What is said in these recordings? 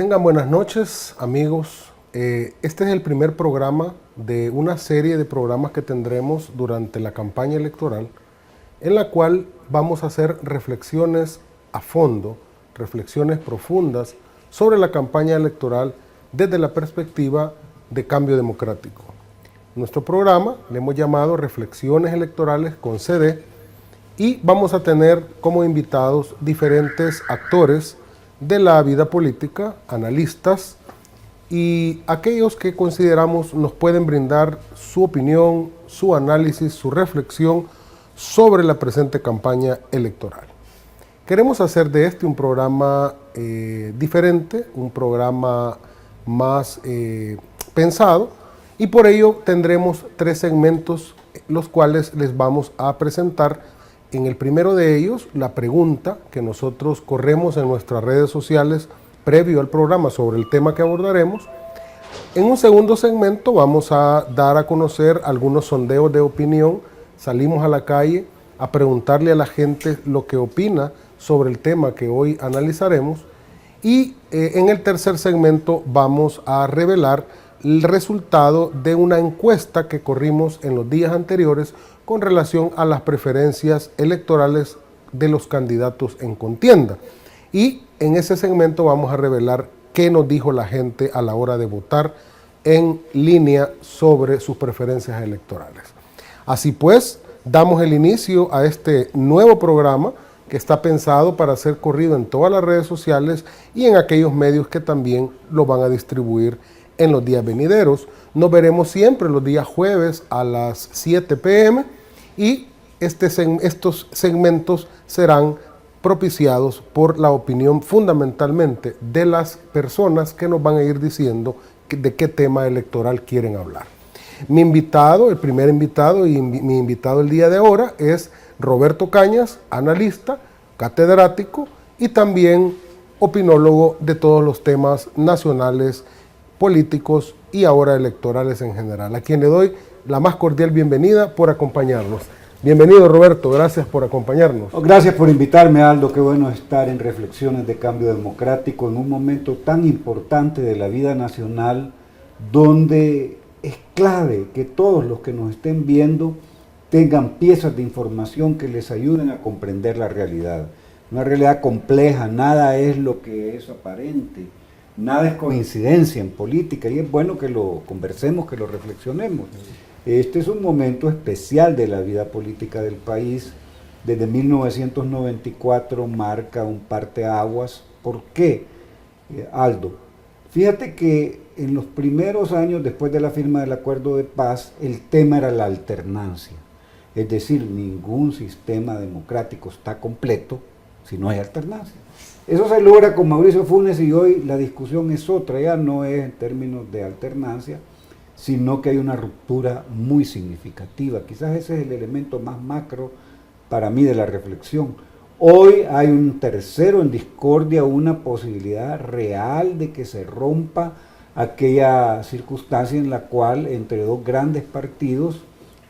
Tengan buenas noches, amigos. Este es el primer programa de una serie de programas que tendremos durante la campaña electoral, en la cual vamos a hacer reflexiones a fondo, reflexiones profundas sobre la campaña electoral desde la perspectiva de cambio democrático. Nuestro programa le hemos llamado Reflexiones Electorales con CD y vamos a tener como invitados diferentes actores de la vida política, analistas y aquellos que consideramos nos pueden brindar su opinión, su análisis, su reflexión sobre la presente campaña electoral. Queremos hacer de este un programa diferente, un programa más pensado, y por ello tendremos 3 segmentos, los cuales les vamos a presentar. En el primero de ellos, la pregunta que nosotros corremos en nuestras redes sociales previo al programa sobre el tema que abordaremos. En un segundo segmento vamos a dar a conocer algunos sondeos de opinión. Salimos a la calle a preguntarle a la gente lo que opina sobre el tema que hoy analizaremos. Y en el tercer segmento vamos a revelar el resultado de una encuesta que corrimos en los días anteriores con relación a las preferencias electorales de los candidatos en contienda. Y en ese segmento vamos a revelar qué nos dijo la gente a la hora de votar en línea sobre sus preferencias electorales. Así pues, damos el inicio a este nuevo programa que está pensado para ser corrido en todas las redes sociales y en aquellos medios que también lo van a distribuir en los días venideros. Nos veremos siempre los días jueves a las 7 p.m. y estos segmentos serán propiciados por la opinión fundamentalmente de las personas que nos van a ir diciendo de qué tema electoral quieren hablar. Mi invitado, el primer invitado y mi invitado el día de ahora es Roberto Cañas, analista, catedrático y también opinólogo de todos los temas nacionales, políticos y ahora electorales en general, a quien le doy la más cordial bienvenida por acompañarnos. Bienvenido, Roberto, gracias por acompañarnos. Gracias por invitarme, Aldo, qué bueno estar en Reflexiones de Cambio Democrático en un momento tan importante de la vida nacional, donde es clave que todos los que nos estén viendo tengan piezas de información que les ayuden a comprender la realidad. Una realidad compleja, nada es lo que es aparente, nada es coincidencia en política y es bueno que lo conversemos, que lo reflexionemos. Este es un momento especial de la vida política del país. Desde 1994 marca un parteaguas. ¿Por qué, Aldo? Fíjate que en los primeros años después de la firma del acuerdo de paz, el tema era la alternancia. Es decir, ningún sistema democrático está completo si no hay alternancia. Eso se logra con Mauricio Funes y hoy la discusión es otra, ya no es en términos de alternancia, sino que hay una ruptura muy significativa. Quizás ese es el elemento más macro para mí de la reflexión. Hoy hay un tercero en discordia, una posibilidad real de que se rompa aquella circunstancia en la cual entre dos grandes partidos,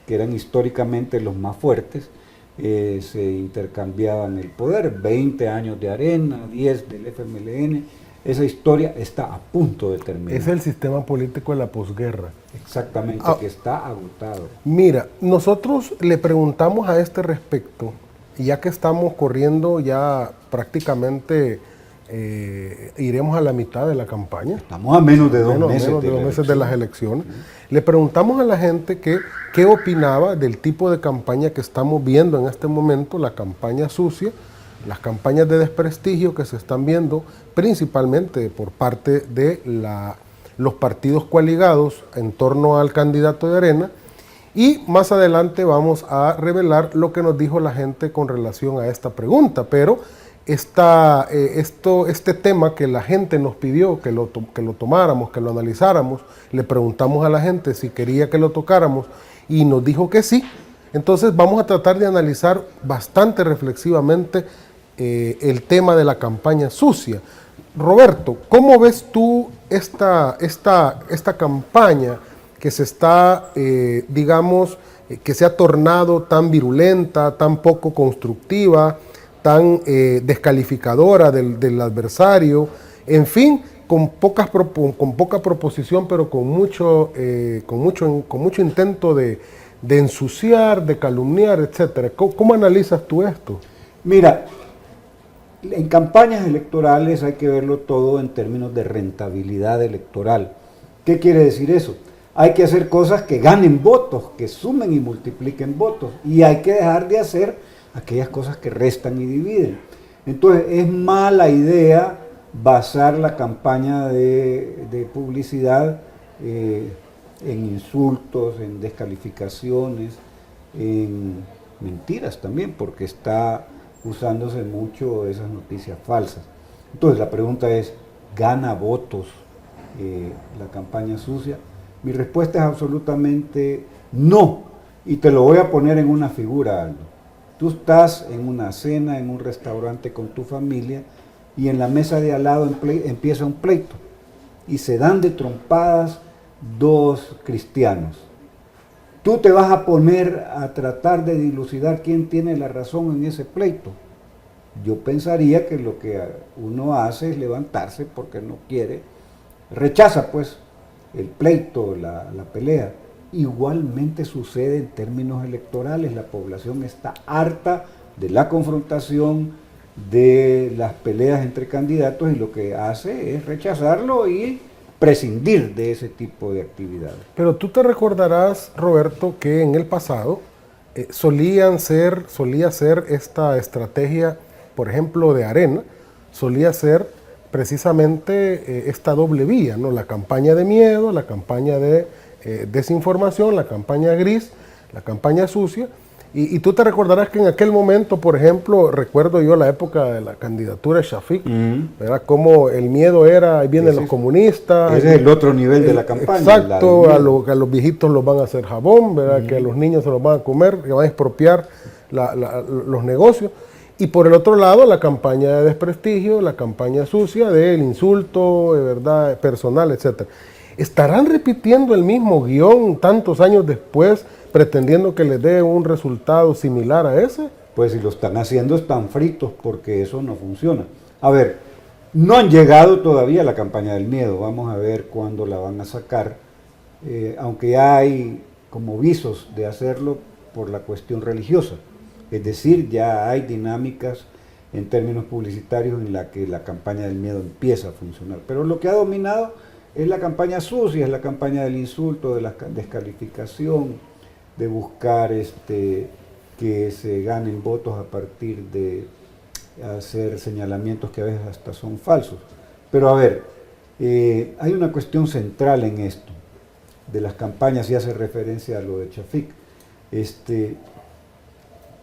que eran históricamente los más fuertes, se intercambiaban el poder. 20 años de Arena, 10 del FMLN. Esa historia está a punto de terminar. Es el sistema político de la posguerra. Exactamente, que está agotado. Mira, nosotros le preguntamos a este respecto, ya que estamos corriendo ya prácticamente, iremos a la mitad de la campaña. Estamos a menos de 2 meses. Menos de 2 meses de las elecciones. Le preguntamos a la gente qué opinaba del tipo de campaña que estamos viendo en este momento, la campaña sucia, las campañas de desprestigio que se están viendo principalmente por parte de los partidos coaligados en torno al candidato de Arena, y más adelante vamos a revelar lo que nos dijo la gente con relación a esta pregunta, pero este tema que la gente nos pidió que lo tomáramos, que lo analizáramos, le preguntamos a la gente si quería que lo tocáramos y nos dijo que sí. Entonces vamos a tratar de analizar bastante reflexivamente el tema de la campaña sucia. Roberto, ¿cómo ves tú esta campaña que se está, que se ha tornado tan virulenta, tan poco constructiva, tan descalificadora del adversario, en fin, con poca proposición, pero con mucho intento de ensuciar, de calumniar, etcétera. ¿Cómo analizas tú esto? Mira, en campañas electorales hay que verlo todo en términos de rentabilidad electoral. ¿Qué quiere decir eso? Hay que hacer cosas que ganen votos, que sumen y multipliquen votos, y hay que dejar de hacer aquellas cosas que restan y dividen. Entonces, es mala idea basar la campaña de publicidad en insultos, en descalificaciones, en mentiras también, porque está usándose mucho esas noticias falsas. Entonces, la pregunta es, ¿gana votos la campaña sucia? Mi respuesta es absolutamente no, y te lo voy a poner en una figura, Aldo. Tú estás en una cena, en un restaurante con tu familia, y en la mesa de al lado empieza un pleito, y se dan de trompadas dos cristianos. Tú te vas a poner a tratar de dilucidar quién tiene la razón en ese pleito. Yo pensaría que lo que uno hace es levantarse porque no quiere, rechaza pues el pleito, la pelea. Igualmente sucede en términos electorales. La población está harta de la confrontación, de las peleas entre candidatos, y lo que hace es rechazarlo y prescindir de ese tipo de actividades. Pero tú te recordarás, Roberto, que en el pasado solía ser esta estrategia, por ejemplo, de Arena, solía ser precisamente esta doble vía, ¿no? La campaña de miedo, la campaña de desinformación, la campaña gris, la campaña sucia. Y tú te recordarás que en aquel momento, por ejemplo, recuerdo yo la época de la candidatura de Shafik, ¿verdad? Como el miedo era, ahí vienen los comunistas. Ese es el otro nivel de la campaña. Exacto, a los viejitos los van a hacer jabón, ¿verdad? Que a los niños se los van a comer, que van a expropiar los negocios. Y por el otro lado, la campaña de desprestigio, la campaña sucia del insulto, de verdad, personal, etcétera. ¿Estarán repitiendo el mismo guión tantos años después, pretendiendo que les dé un resultado similar a ese? Pues si lo están haciendo, están fritos, porque eso no funciona. A ver, no han llegado todavía a la campaña del miedo. Vamos a ver cuándo la van a sacar, aunque ya hay como visos de hacerlo por la cuestión religiosa. Es decir, ya hay dinámicas en términos publicitarios en la que la campaña del miedo empieza a funcionar. Pero lo que ha dominado es la campaña sucia, es la campaña del insulto, de la descalificación, de buscar que se ganen votos a partir de hacer señalamientos que a veces hasta son falsos. Pero a ver, hay una cuestión central en esto, de las campañas, y hace referencia a lo de Shafik.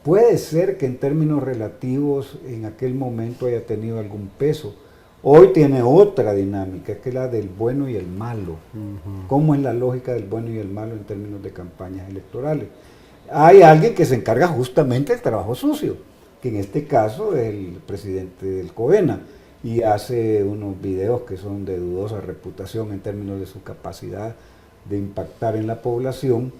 Puede ser que en términos relativos en aquel momento haya tenido algún peso. Hoy tiene otra dinámica, que es la del bueno y el malo. ¿Cómo es la lógica del bueno y el malo en términos de campañas electorales? Hay alguien que se encarga justamente del trabajo sucio, que en este caso es el presidente del COENA, y hace unos videos que son de dudosa reputación en términos de su capacidad de impactar en la población.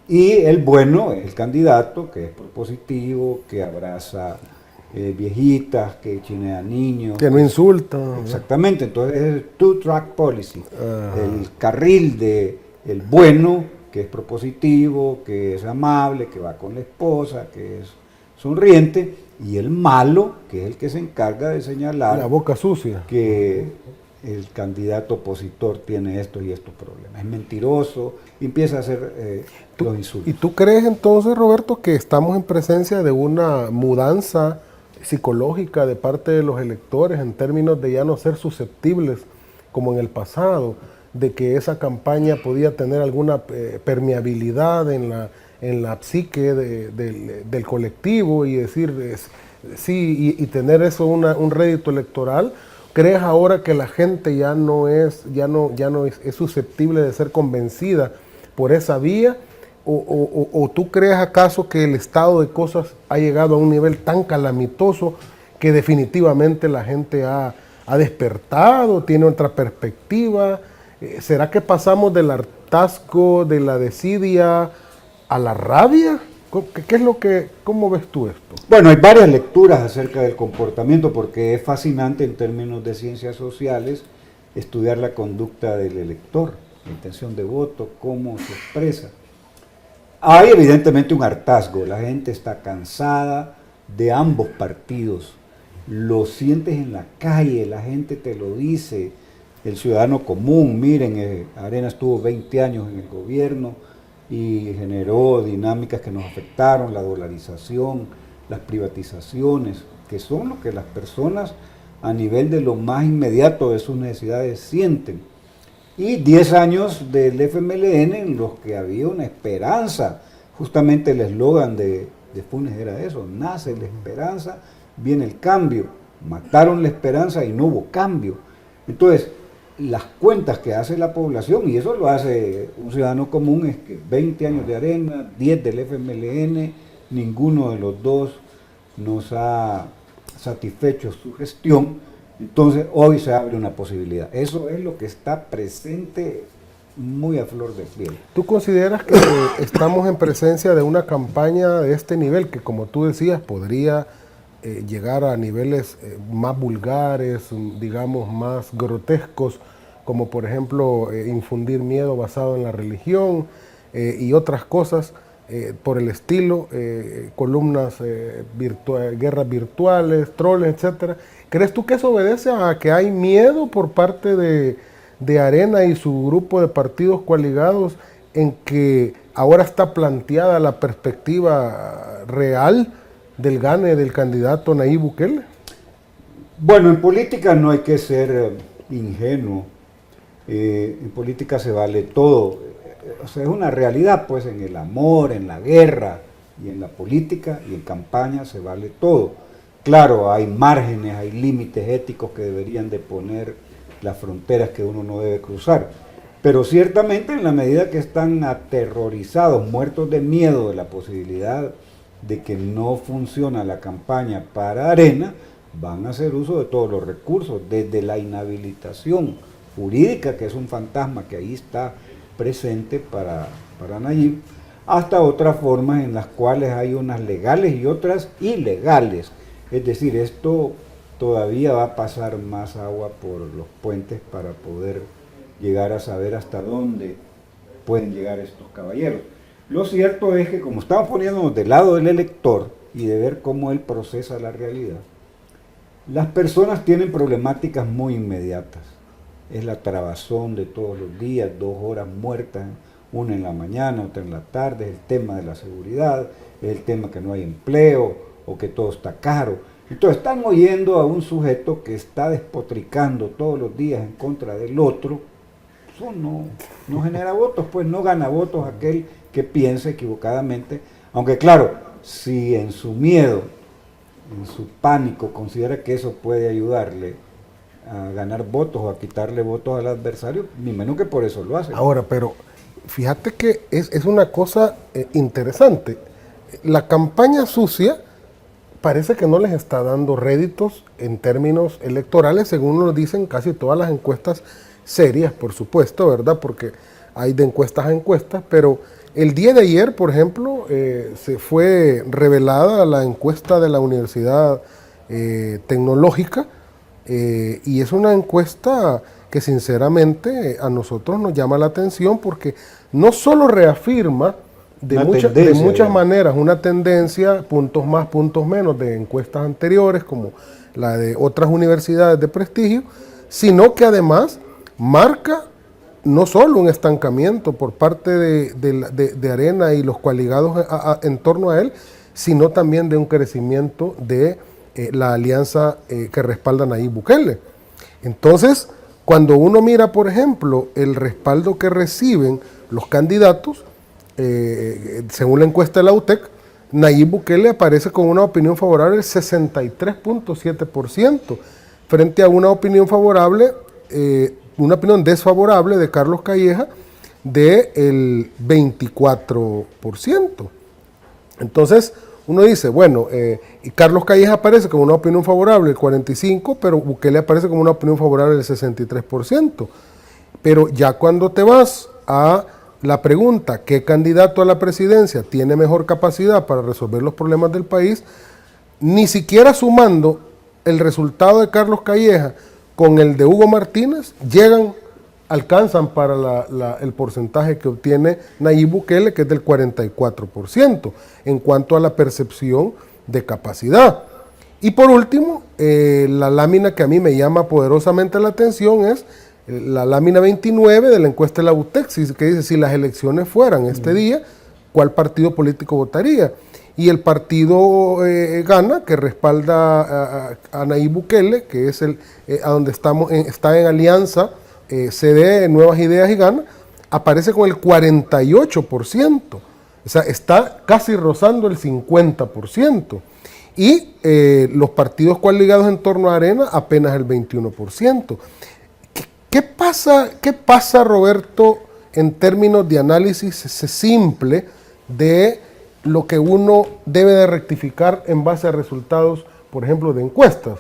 Y el bueno, el candidato, que es propositivo, que abraza viejitas, que chinea niños. Que no insulta. Exactamente, entonces es el two-track policy. El carril de el bueno, que es propositivo, que es amable, que va con la esposa, que es sonriente, y el malo, que es el que se encarga de señalar la boca sucia, que el candidato opositor tiene estos y estos problemas, es mentiroso, y empieza a hacer los insultos. ¿Y tú crees entonces, Roberto, que estamos en presencia de una mudanza psicológica de parte de los electores en términos de ya no ser susceptibles como en el pasado, de que esa campaña podía tener alguna permeabilidad en la psique del colectivo y decir sí y tener eso un rédito electoral? ¿Crees ahora que la gente ya no es susceptible de ser convencida por esa vía? ¿O tú crees acaso que el estado de cosas ha llegado a un nivel tan calamitoso que definitivamente la gente ha despertado, tiene otra perspectiva? ¿Será que pasamos del hartazgo, de la desidia a la rabia? ¿Cómo ves tú esto? Bueno, hay varias lecturas acerca del comportamiento, porque es fascinante en términos de ciencias sociales estudiar la conducta del elector, la intención de voto, cómo se expresa. Hay evidentemente un hartazgo, la gente está cansada de ambos partidos, lo sientes en la calle, la gente te lo dice, el ciudadano común, miren, Arena estuvo 20 años en el gobierno y generó dinámicas que nos afectaron, la dolarización, las privatizaciones, que son lo que las personas a nivel de lo más inmediato de sus necesidades sienten. Y 10 años del FMLN en los que había una esperanza, justamente el eslogan de Funes era eso, nace la esperanza, viene el cambio, mataron la esperanza y no hubo cambio. Entonces, las cuentas que hace la población, y eso lo hace un ciudadano común, es que 20 años de Arena, 10 del FMLN, ninguno de los dos nos ha satisfecho su gestión, entonces hoy se abre una posibilidad. Eso es lo que está presente muy a flor de piel. ¿Tú consideras que estamos en presencia de una campaña de este nivel que, como tú decías, podría llegar a niveles más vulgares, digamos más grotescos, como por ejemplo infundir miedo basado en la religión y otras cosas por el estilo, columnas, guerras virtuales, troles, etcétera? ¿Crees tú que eso obedece a que hay miedo por parte de Arena y su grupo de partidos coaligados en que ahora está planteada la perspectiva real del gane del candidato Nayib Bukele? Bueno, en política no hay que ser ingenuo, en política se vale todo, o sea, es una realidad, pues en el amor, en la guerra y en la política y en campaña se vale todo. Claro, hay márgenes, hay límites éticos que deberían de poner las fronteras que uno no debe cruzar, pero ciertamente en la medida que están aterrorizados, muertos de miedo de la posibilidad de que no funciona la campaña para Arena, van a hacer uso de todos los recursos, desde la inhabilitación jurídica, que es un fantasma que ahí está presente para Nayib, hasta otras formas en las cuales hay unas legales y otras ilegales. Es decir, esto todavía va a pasar más agua por los puentes para poder llegar a saber hasta dónde pueden llegar estos caballeros. Lo cierto es que como estamos poniéndonos del lado del elector y de ver cómo él procesa la realidad, las personas tienen problemáticas muy inmediatas. Es la trabazón de todos los días, 2 horas muertas, una en la mañana, otra en la tarde, es el tema de la seguridad, es el tema que no hay empleo o que todo está caro. Entonces están oyendo a un sujeto que está despotricando todos los días en contra del otro. Eso no genera votos, pues no gana votos aquel que piensa equivocadamente, aunque claro, si en su miedo, en su pánico, considera que eso puede ayudarle a ganar votos o a quitarle votos al adversario, ni menos que por eso lo hace. Ahora, pero fíjate que es una cosa interesante. La campaña sucia parece que no les está dando réditos en términos electorales, según nos dicen casi todas las encuestas serias, por supuesto, ¿verdad? Porque hay de encuestas a encuestas, pero el día de ayer, por ejemplo, se fue revelada la encuesta de la Universidad Tecnológica, y es una encuesta que sinceramente a nosotros nos llama la atención porque no solo reafirma de muchas maneras una tendencia, puntos más, puntos menos, de encuestas anteriores como la de otras universidades de prestigio, sino que además marca no solo un estancamiento por parte de Arena y los coaligados en torno a él, sino también de un crecimiento de la alianza que respalda a Nayib Bukele. Entonces, cuando uno mira, por ejemplo, el respaldo que reciben los candidatos, según la encuesta de la UTEC, Nayib Bukele aparece con una opinión favorable del 63.7%, frente a una opinión favorable, una opinión desfavorable de Carlos Calleja del 24%. Entonces, uno dice, bueno, y Carlos Calleja aparece con una opinión favorable del 45%, pero Bukele aparece con una opinión favorable del 63%. Pero ya cuando te vas a la pregunta, ¿qué candidato a la presidencia tiene mejor capacidad para resolver los problemas del país? Ni siquiera sumando el resultado de Carlos Calleja con el de Hugo Martínez alcanzan para el porcentaje que obtiene Nayib Bukele, que es del 44%, en cuanto a la percepción de capacidad. Y por último, la lámina que a mí me llama poderosamente la atención es la lámina 29 de la encuesta de la UTEC, que dice, si las elecciones fueran este día, ¿cuál partido político votaría? Y el partido Gana, que respalda a Nayib Bukele, que es a donde está en alianza CD, Nuevas Ideas y Gana, aparece con el 48%. O sea, está casi rozando el 50%. Y los partidos coaligados en torno a Arena apenas el 21%. ¿Qué pasa, Roberto, en términos de análisis simple de lo que uno debe de rectificar en base a resultados, por ejemplo, de encuestas?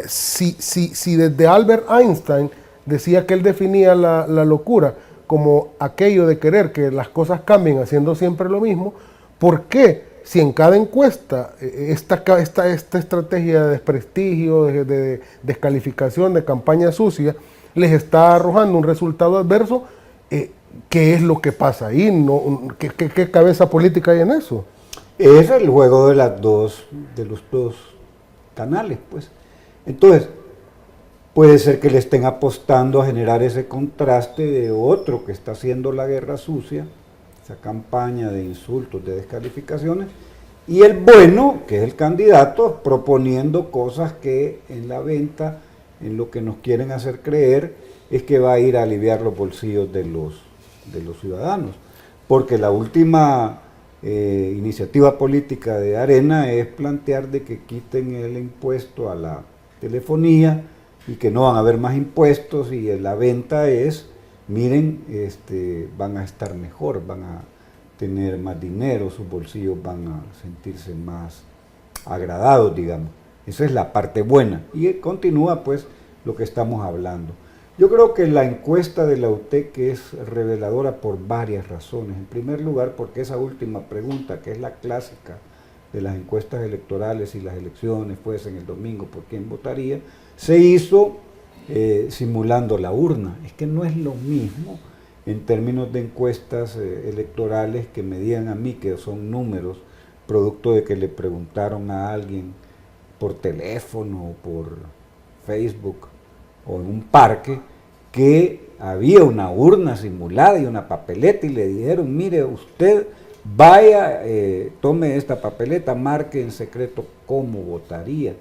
Si desde Albert Einstein decía que él definía la locura como aquello de querer que las cosas cambien haciendo siempre lo mismo, ¿por qué? Si en cada encuesta esta estrategia de desprestigio, de descalificación, de campaña sucia, les está arrojando un resultado adverso, ¿qué es lo que pasa ahí? ¿Qué cabeza política hay en eso? Es el juego de los dos canales, pues. Entonces, puede ser que le estén apostando a generar ese contraste de otro que está haciendo la guerra sucia, esa campaña de insultos, de descalificaciones, y el bueno, que es el candidato, proponiendo cosas que en la venta, en lo que nos quieren hacer creer, es que va a ir a aliviar los bolsillos de los ciudadanos. Porque la última iniciativa política de Arena es plantear de que quiten el impuesto a la telefonía y que no van a haber más impuestos, y la venta es, miren, van a estar mejor, van a tener más dinero, sus bolsillos van a sentirse más agradados, digamos. Esa es la parte buena. Y continúa pues lo que estamos hablando. Yo creo que la encuesta de la UTEC es reveladora por varias razones. En primer lugar, porque esa última pregunta, que es la clásica de las encuestas electorales, si las elecciones fuesen el domingo, ¿por quién votaría?, se hizo simulando la urna. Es que no es lo mismo en términos de encuestas electorales que me digan a mí que son números producto de que le preguntaron a alguien por teléfono o por Facebook o en un parque que había una urna simulada y una papeleta y le dijeron, mire, usted vaya, tome esta papeleta, marque en secreto cómo votaría.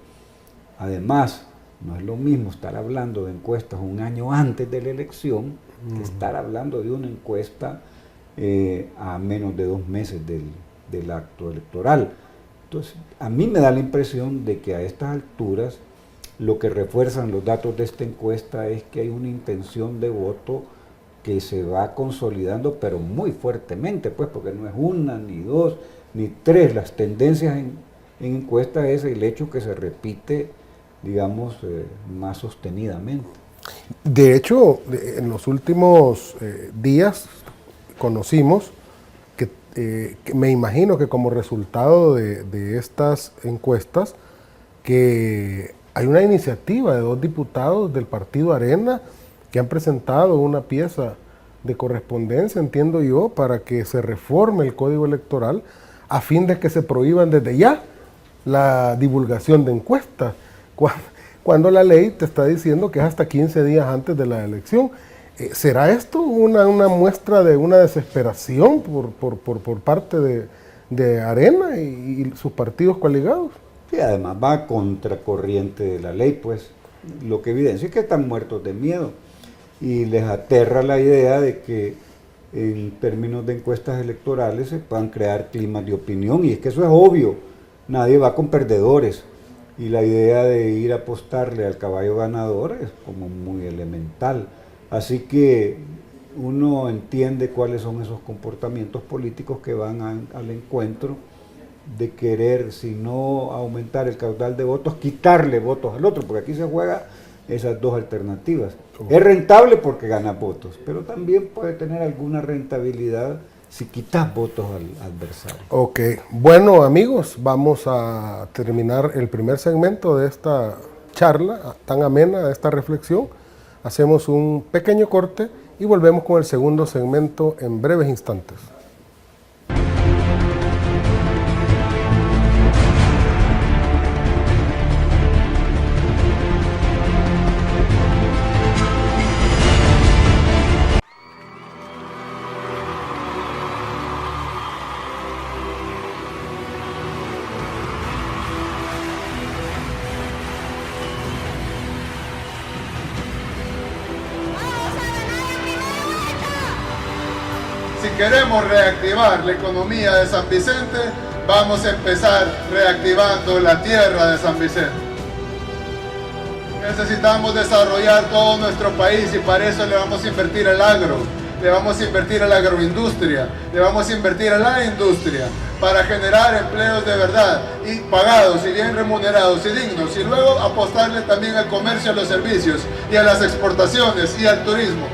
Además, no es lo mismo estar hablando de encuestas un año antes de la elección que estar hablando de una encuesta a menos de 2 meses del acto electoral. Entonces, a mí me da la impresión de que a estas alturas lo que refuerzan los datos de esta encuesta es que hay una intención de voto que se va consolidando, pero muy fuertemente, pues, porque no es 1, ni 2, ni 3. Las tendencias en encuestas es el hecho que se repite, digamos, más sostenidamente. De hecho, en los últimos días conocimos que me imagino que como resultado de estas encuestas, que hay una iniciativa de 2 diputados del partido Arena que han presentado una pieza de correspondencia, entiendo yo, para que se reforme el Código Electoral a fin de que se prohíban desde ya la divulgación de encuestas, cuando la ley te está diciendo que es hasta 15 días antes de la elección. ¿Será esto una muestra de una desesperación por parte de Arena y sus partidos coaligados? Y además va a contracorriente de la ley, pues lo que evidencia es que están muertos de miedo y les aterra la idea de que en términos de encuestas electorales se puedan crear climas de opinión, y es que eso es obvio, nadie va con perdedores, y la idea de ir a apostarle al caballo ganador es como muy elemental. Así que uno entiende cuáles son esos comportamientos políticos que van al encuentro de querer, si no aumentar el caudal de votos, quitarle votos al otro, porque aquí se juega esas 2 alternativas. Es rentable porque gana votos, pero también puede tener alguna rentabilidad si quitas votos al adversario. Ok, bueno amigos, vamos a terminar el primer segmento de esta charla tan amena, a esta reflexión. Hacemos un pequeño corte y volvemos con el segundo segmento en breves instantes. Si queremos reactivar la economía de San Vicente, vamos a empezar reactivando la tierra de San Vicente. Necesitamos desarrollar todo nuestro país y para eso le vamos a invertir al agro, le vamos a invertir a la agroindustria, le vamos a invertir a la industria para generar empleos de verdad y pagados y bien remunerados y dignos, y luego apostarle también al comercio, a los servicios y a las exportaciones y al turismo.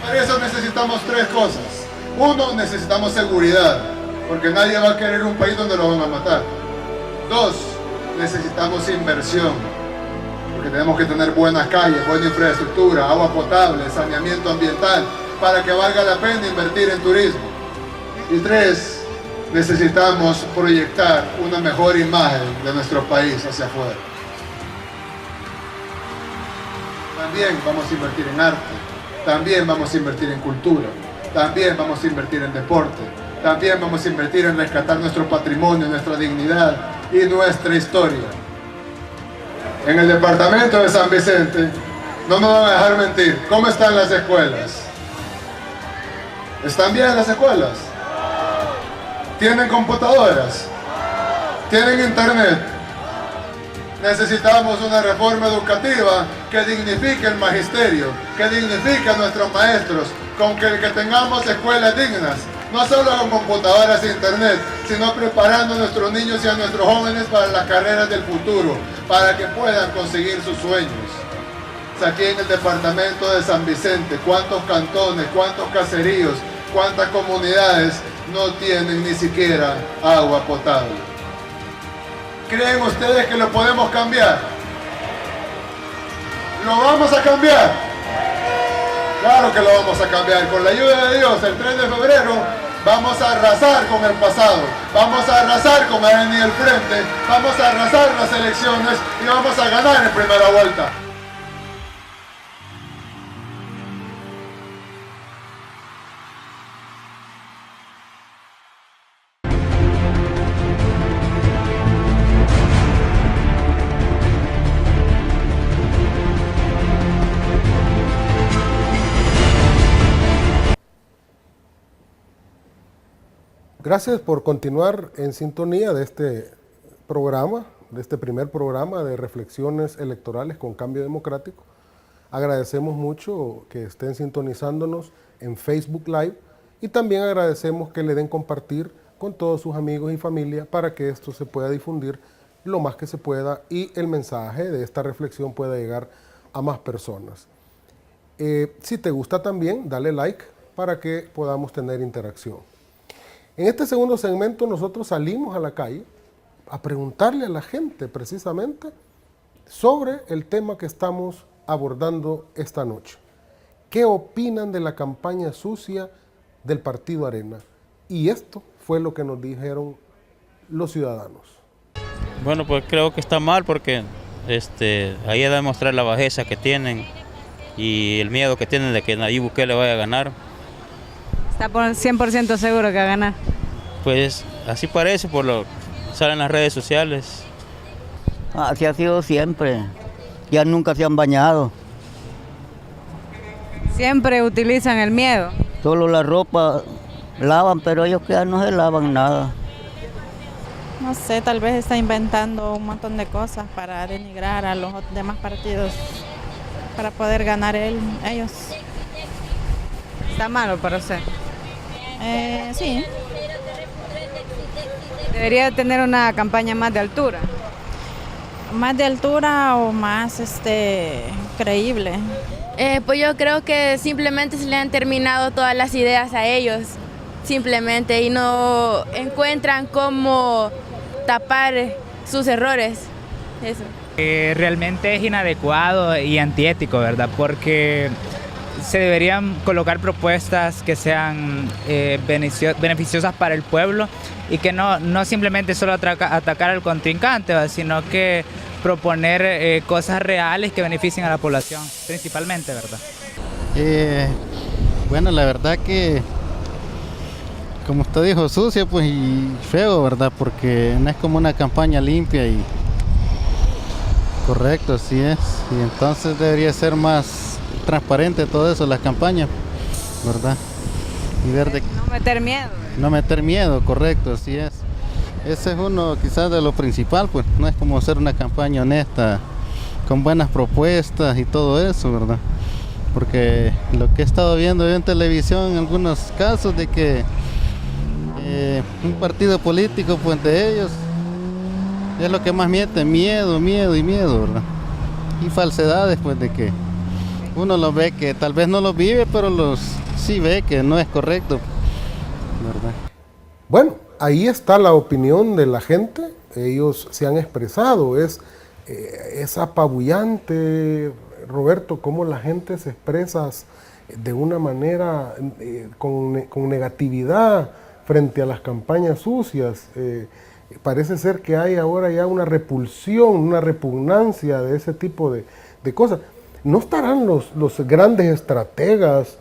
Para eso necesitamos tres cosas. Uno, necesitamos seguridad, porque nadie va a querer un país donde lo van a matar. Dos, necesitamos inversión, porque tenemos que tener buenas calles, buena infraestructura, agua potable, saneamiento ambiental, para que valga la pena invertir en turismo. Y tres, necesitamos proyectar una mejor imagen de nuestro país hacia afuera. También vamos a invertir en arte. También vamos a invertir en cultura, también vamos a invertir en deporte, también vamos a invertir en rescatar nuestro patrimonio, nuestra dignidad y nuestra historia. En el departamento de San Vicente, no me van a dejar mentir, ¿cómo están las escuelas? ¿Están bien las escuelas? ¿Tienen computadoras? ¿Tienen internet? Necesitamos una reforma educativa que dignifique el magisterio, que dignifique a nuestros maestros, con que tengamos escuelas dignas, no solo con computadoras e internet, sino preparando a nuestros niños y a nuestros jóvenes para las carreras del futuro, para que puedan conseguir sus sueños. Aquí en el departamento de San Vicente, ¿cuántos cantones, cuántos caseríos, cuántas comunidades no tienen ni siquiera agua potable? ¿Creen ustedes que lo podemos cambiar? ¿Lo vamos a cambiar? Claro que lo vamos a cambiar. Con la ayuda de Dios, el 3 de febrero vamos a arrasar con el pasado, vamos a arrasar con ANI al frente, vamos a arrasar las elecciones y vamos a ganar en primera vuelta. Gracias por continuar en sintonía de este programa, de este primer programa de reflexiones electorales con Cambio Democrático. Agradecemos mucho que estén sintonizándonos en Facebook Live y también agradecemos que le den compartir con todos sus amigos y familia para que esto se pueda difundir lo más que se pueda y el mensaje de esta reflexión pueda llegar a más personas. Si te gusta también, dale like para que podamos tener interacción. En este segundo segmento nosotros salimos a la calle a preguntarle a la gente precisamente sobre el tema que estamos abordando esta noche. ¿Qué opinan de la campaña sucia del Partido Arena? Y esto fue lo que nos dijeron los ciudadanos. Bueno, pues creo que está mal porque ahí es demostrar la bajeza que tienen y el miedo que tienen de que Nayib Bukele vaya a ganar. ¿Está por 100% seguro que va a ganar? Pues así parece por lo que sale en las redes sociales. Así ha sido siempre, ya nunca se han bañado. Siempre utilizan el miedo. Solo la ropa lavan, pero ellos ya no se lavan nada. No sé, tal vez está inventando un montón de cosas para denigrar a los demás partidos, para poder ganar ellos. ¿Está malo para usted? Sí. Debería tener una campaña más de altura. Más de altura o más creíble. Pues yo creo que simplemente se le han terminado todas las ideas a ellos, simplemente, y no encuentran cómo tapar sus errores. eso. Realmente es inadecuado y antiético, ¿verdad? Porque se deberían colocar propuestas que sean beneficiosas para el pueblo y que no simplemente solo atacar al contrincante, ¿verdad? Sino que proponer cosas reales que beneficien a la población, principalmente, ¿verdad? Bueno, la verdad que, como usted dijo, sucia pues y feo, ¿verdad? Porque no es como una campaña limpia y correcto, así es. Y entonces debería ser más transparente todo eso, las campañas, ¿verdad? Y ver de... No meter miedo. No meter miedo, correcto, así es. Ese es uno quizás de lo principal, pues no es como hacer una campaña honesta, con buenas propuestas y todo eso, ¿verdad? Porque lo que he estado viendo yo en televisión en algunos casos de que un partido político, pues de ellos, es lo que más miente, miedo, ¿verdad? Y falsedades, pues de que uno lo ve que tal vez no lo vive, pero sí ve que no es correcto, ¿verdad? Bueno, ahí está la opinión de la gente, ellos se han expresado, es apabullante, Roberto, cómo la gente se expresa de una manera con negatividad frente a las campañas sucias. Parece ser que hay ahora ya una repulsión, una repugnancia de ese tipo de cosas. ¿No estarán los grandes estrategas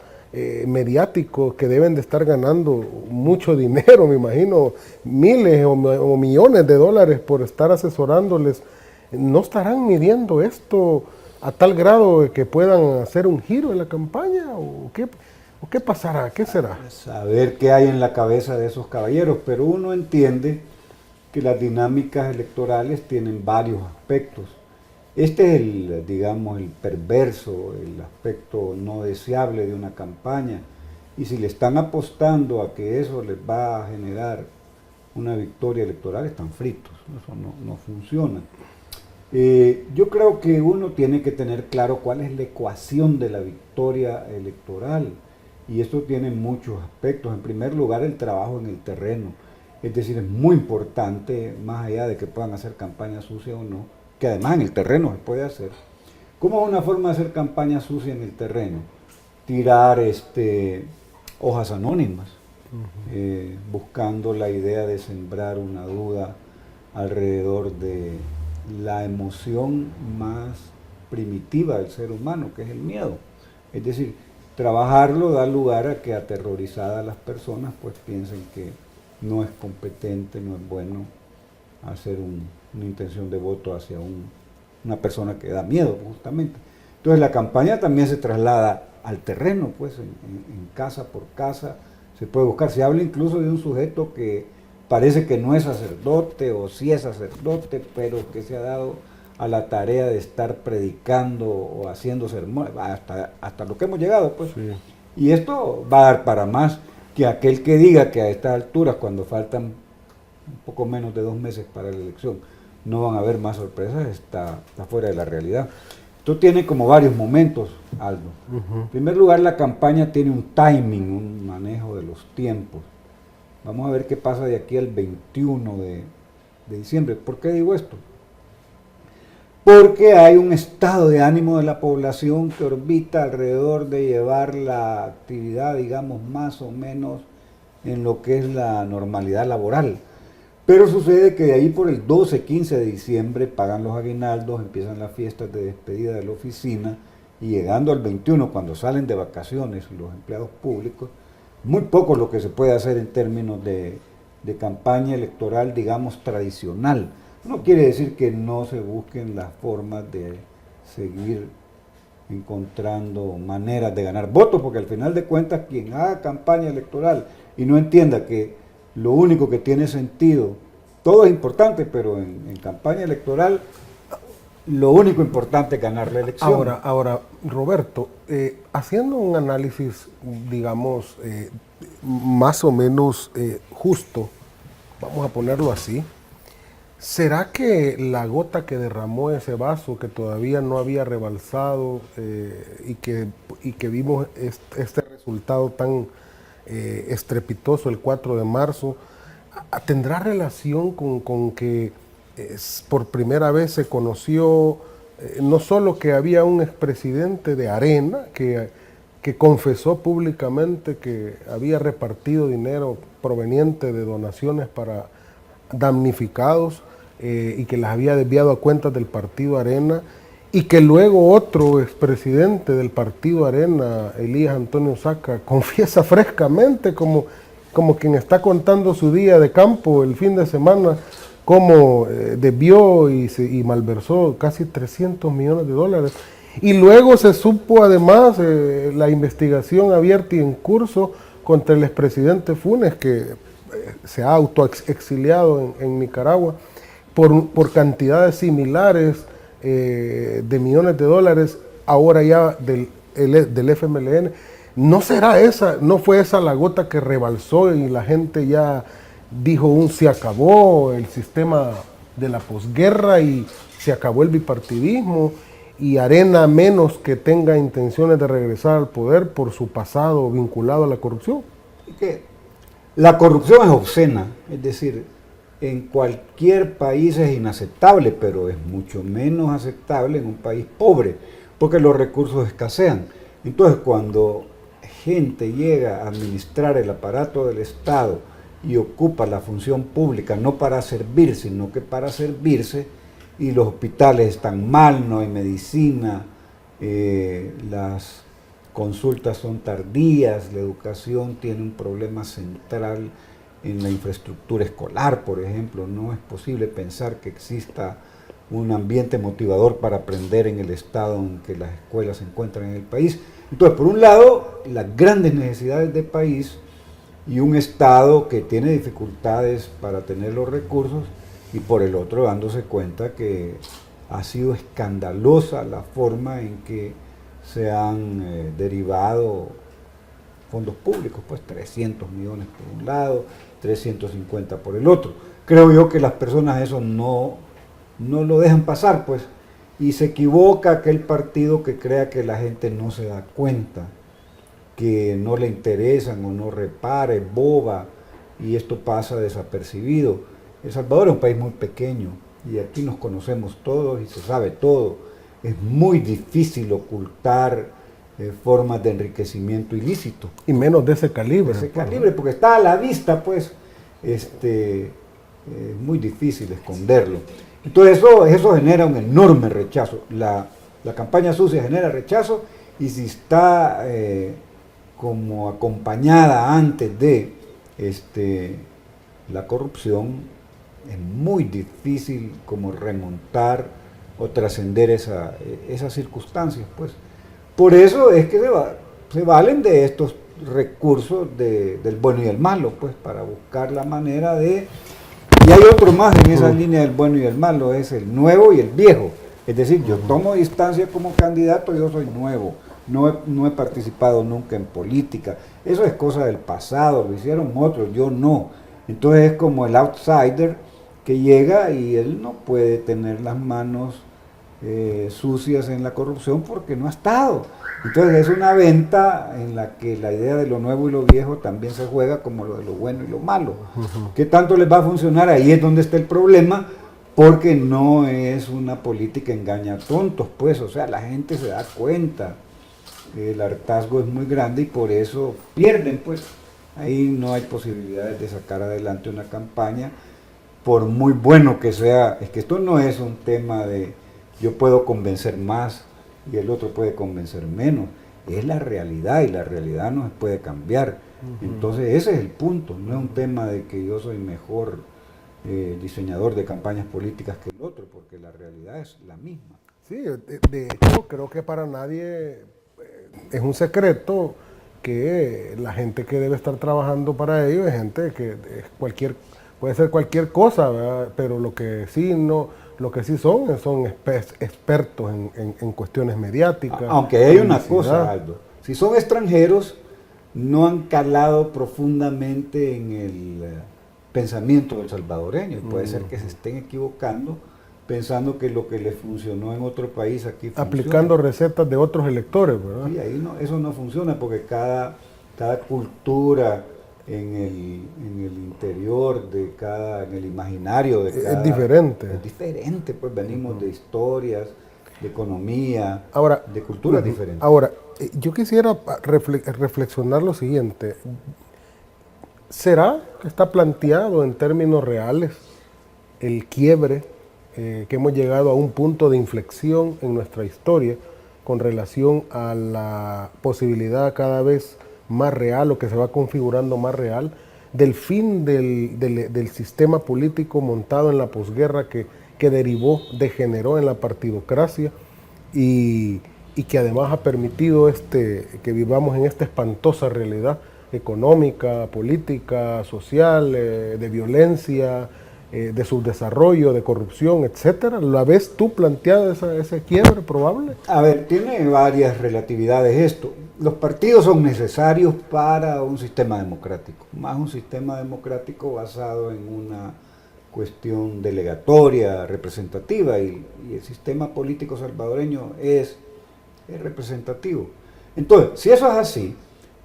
mediáticos que deben de estar ganando mucho dinero, me imagino, miles o millones de dólares por estar asesorándoles? ¿No estarán midiendo esto a tal grado de que puedan hacer un giro en la campaña? ¿O qué pasará? ¿Qué será? Saber qué hay en la cabeza de esos caballeros, pero uno entiende que las dinámicas electorales tienen varios aspectos. Este es el perverso, el aspecto no deseable de una campaña. Y si le están apostando a que eso les va a generar una victoria electoral, están fritos. Eso no funciona. Yo creo que uno tiene que tener claro cuál es la ecuación de la victoria electoral. Y esto tiene muchos aspectos. En primer lugar, el trabajo en el terreno. Es decir, es muy importante, más allá de que puedan hacer campaña sucia o no, que además en el terreno se puede hacer. ¿Cómo es una forma de hacer campaña sucia en el terreno? Tirar hojas anónimas, buscando la idea de sembrar una duda alrededor de la emoción más primitiva del ser humano, que es el miedo. Es decir, trabajarlo da lugar a que aterrorizadas las personas pues piensen que no es competente, no es bueno hacer una intención de voto hacia una persona que da miedo, justamente. Entonces la campaña también se traslada al terreno, pues en casa por casa se puede buscar. Se habla incluso de un sujeto que parece que no es sacerdote o sí es sacerdote, pero que se ha dado a la tarea de estar predicando o haciendo sermones, hasta lo que hemos llegado, pues. Sí. Y esto va a dar para más que aquel que diga que a estas alturas, cuando faltan un poco menos de 2 meses para la elección, no van a haber más sorpresas, está fuera de la realidad. Esto tiene como varios momentos, Aldo. En primer lugar, la campaña tiene un timing, un manejo de los tiempos. Vamos a ver qué pasa de aquí al 21 de diciembre. ¿Por qué digo esto? Porque hay un estado de ánimo de la población que orbita alrededor de llevar la actividad, digamos, más o menos en lo que es la normalidad laboral. Pero sucede que de ahí por el 12, 15 de diciembre pagan los aguinaldos, empiezan las fiestas de despedida de la oficina y llegando al 21, cuando salen de vacaciones los empleados públicos, muy poco lo que se puede hacer en términos de campaña electoral, digamos, tradicional. No quiere decir que no se busquen las formas de seguir encontrando maneras de ganar votos, porque al final de cuentas quien haga campaña electoral y no entienda que lo único que tiene sentido, todo es importante, pero en campaña electoral lo único importante es ganar la elección. Ahora Roberto, haciendo un análisis, digamos, más o menos justo, vamos a ponerlo así, ¿será que la gota que derramó ese vaso, que todavía no había rebalsado y que vimos este resultado tan estrepitoso el 4 de marzo, tendrá relación con que por primera vez se conoció no solo que había un expresidente de Arena que confesó públicamente que había repartido dinero proveniente de donaciones para damnificados y que las había desviado a cuentas del partido Arena, y que luego otro expresidente del partido Arena, Elías Antonio Saca, confiesa frescamente como quien está contando su día de campo el fin de semana, cómo desvió y malversó casi 300 millones de dólares. Y luego se supo además la investigación abierta y en curso contra el expresidente Funes, que se ha autoexiliado en Nicaragua por cantidades similares de millones de dólares, ahora ya del FMLN. ¿No fue esa la gota que rebalsó y la gente ya dijo se acabó el sistema de la posguerra y se acabó el bipartidismo, y Arena menos que tenga intenciones de regresar al poder por su pasado vinculado a la corrupción? Y que la corrupción es obscena, es decir, en cualquier país es inaceptable, pero es mucho menos aceptable en un país pobre, porque los recursos escasean. Entonces, cuando gente llega a administrar el aparato del Estado y ocupa la función pública no para servir, sino que para servirse, y los hospitales están mal, no hay medicina, las consultas son tardías, la educación tiene un problema central en la infraestructura escolar, por ejemplo. No es posible pensar que exista un ambiente motivador para aprender en el estado en que las escuelas se encuentran en el país. Entonces, por un lado, las grandes necesidades del país y un Estado que tiene dificultades para tener los recursos, y por el otro dándose cuenta que ha sido escandalosa la forma en que se han derivado fondos públicos, pues 300 millones por un lado, 350 por el otro. Creo yo que las personas eso no lo dejan pasar, pues, y se equivoca aquel partido que crea que la gente no se da cuenta, que no le interesan o no repara, es boba, y esto pasa desapercibido. El Salvador es un país muy pequeño y aquí nos conocemos todos y se sabe todo. Es muy difícil ocultar formas de enriquecimiento ilícito. Y menos de ese calibre. De ese calibre, porque está a la vista, pues, es muy difícil esconderlo. Entonces eso genera un enorme rechazo. La campaña sucia genera rechazo, y si está como acompañada antes de la corrupción, es muy difícil como remontar o trascender esas circunstancias, pues. Por eso es que se valen de estos recursos del bueno y el malo, pues, para buscar la manera de... Y hay otro más en esa línea del bueno y el malo, es el nuevo y el viejo. Es decir, yo tomo distancia como candidato, yo soy nuevo, no he participado nunca en política. Eso es cosa del pasado, lo hicieron otros, yo no. Entonces es como el outsider que llega y él no puede tener las manos sucias en la corrupción porque no ha estado. Entonces es una venta en la que la idea de lo nuevo y lo viejo también se juega como lo de lo bueno y lo malo. ¿Qué tanto les va a funcionar? Ahí es donde está el problema, porque no es una política engaña tontos, pues, o sea, la gente se da cuenta, el hartazgo es muy grande y por eso pierden, pues. Ahí no hay posibilidades de sacar adelante una campaña, por muy bueno que sea. Es que esto no es un tema de yo puedo convencer más y el otro puede convencer menos, es la realidad y la realidad no se puede cambiar. Entonces ese es el punto, no es un tema de que yo soy mejor diseñador de campañas políticas que el otro, porque la realidad es la misma. Sí, de hecho creo que para nadie es un secreto que la gente que debe estar trabajando para ello es gente que es puede ser cualquier cosa, ¿verdad? Pero lo que sí son expertos en cuestiones mediáticas. Aunque hay una cosa, Aldo, si son extranjeros, no han calado profundamente en el pensamiento del salvadoreño. Puede ser que se estén equivocando pensando que lo que les funcionó en otro país aquí funciona. Aplicando recetas de otros electores, ¿verdad? Sí, ahí eso no funciona, porque cada cultura en el interior de cada, en el imaginario de cada... Es diferente. Es diferente, pues venimos de historias, de economía, ahora, de culturas diferentes. Ahora, yo quisiera reflexionar lo siguiente. ¿Será que está planteado en términos reales el quiebre, que hemos llegado a un punto de inflexión en nuestra historia con relación a la posibilidad cada vez más real, o que se va configurando más real, del fin del sistema político montado en la posguerra que degeneró en la partidocracia y que además ha permitido que vivamos en esta espantosa realidad económica, política, social, de violencia, de subdesarrollo, de corrupción, etcétera? ¿La ves tú planteada ese quiebre probable? A ver, tiene varias relatividades esto. Los partidos son necesarios para un sistema democrático, más un sistema democrático basado en una cuestión delegatoria, representativa, y el sistema político salvadoreño es representativo. Entonces, si eso es así,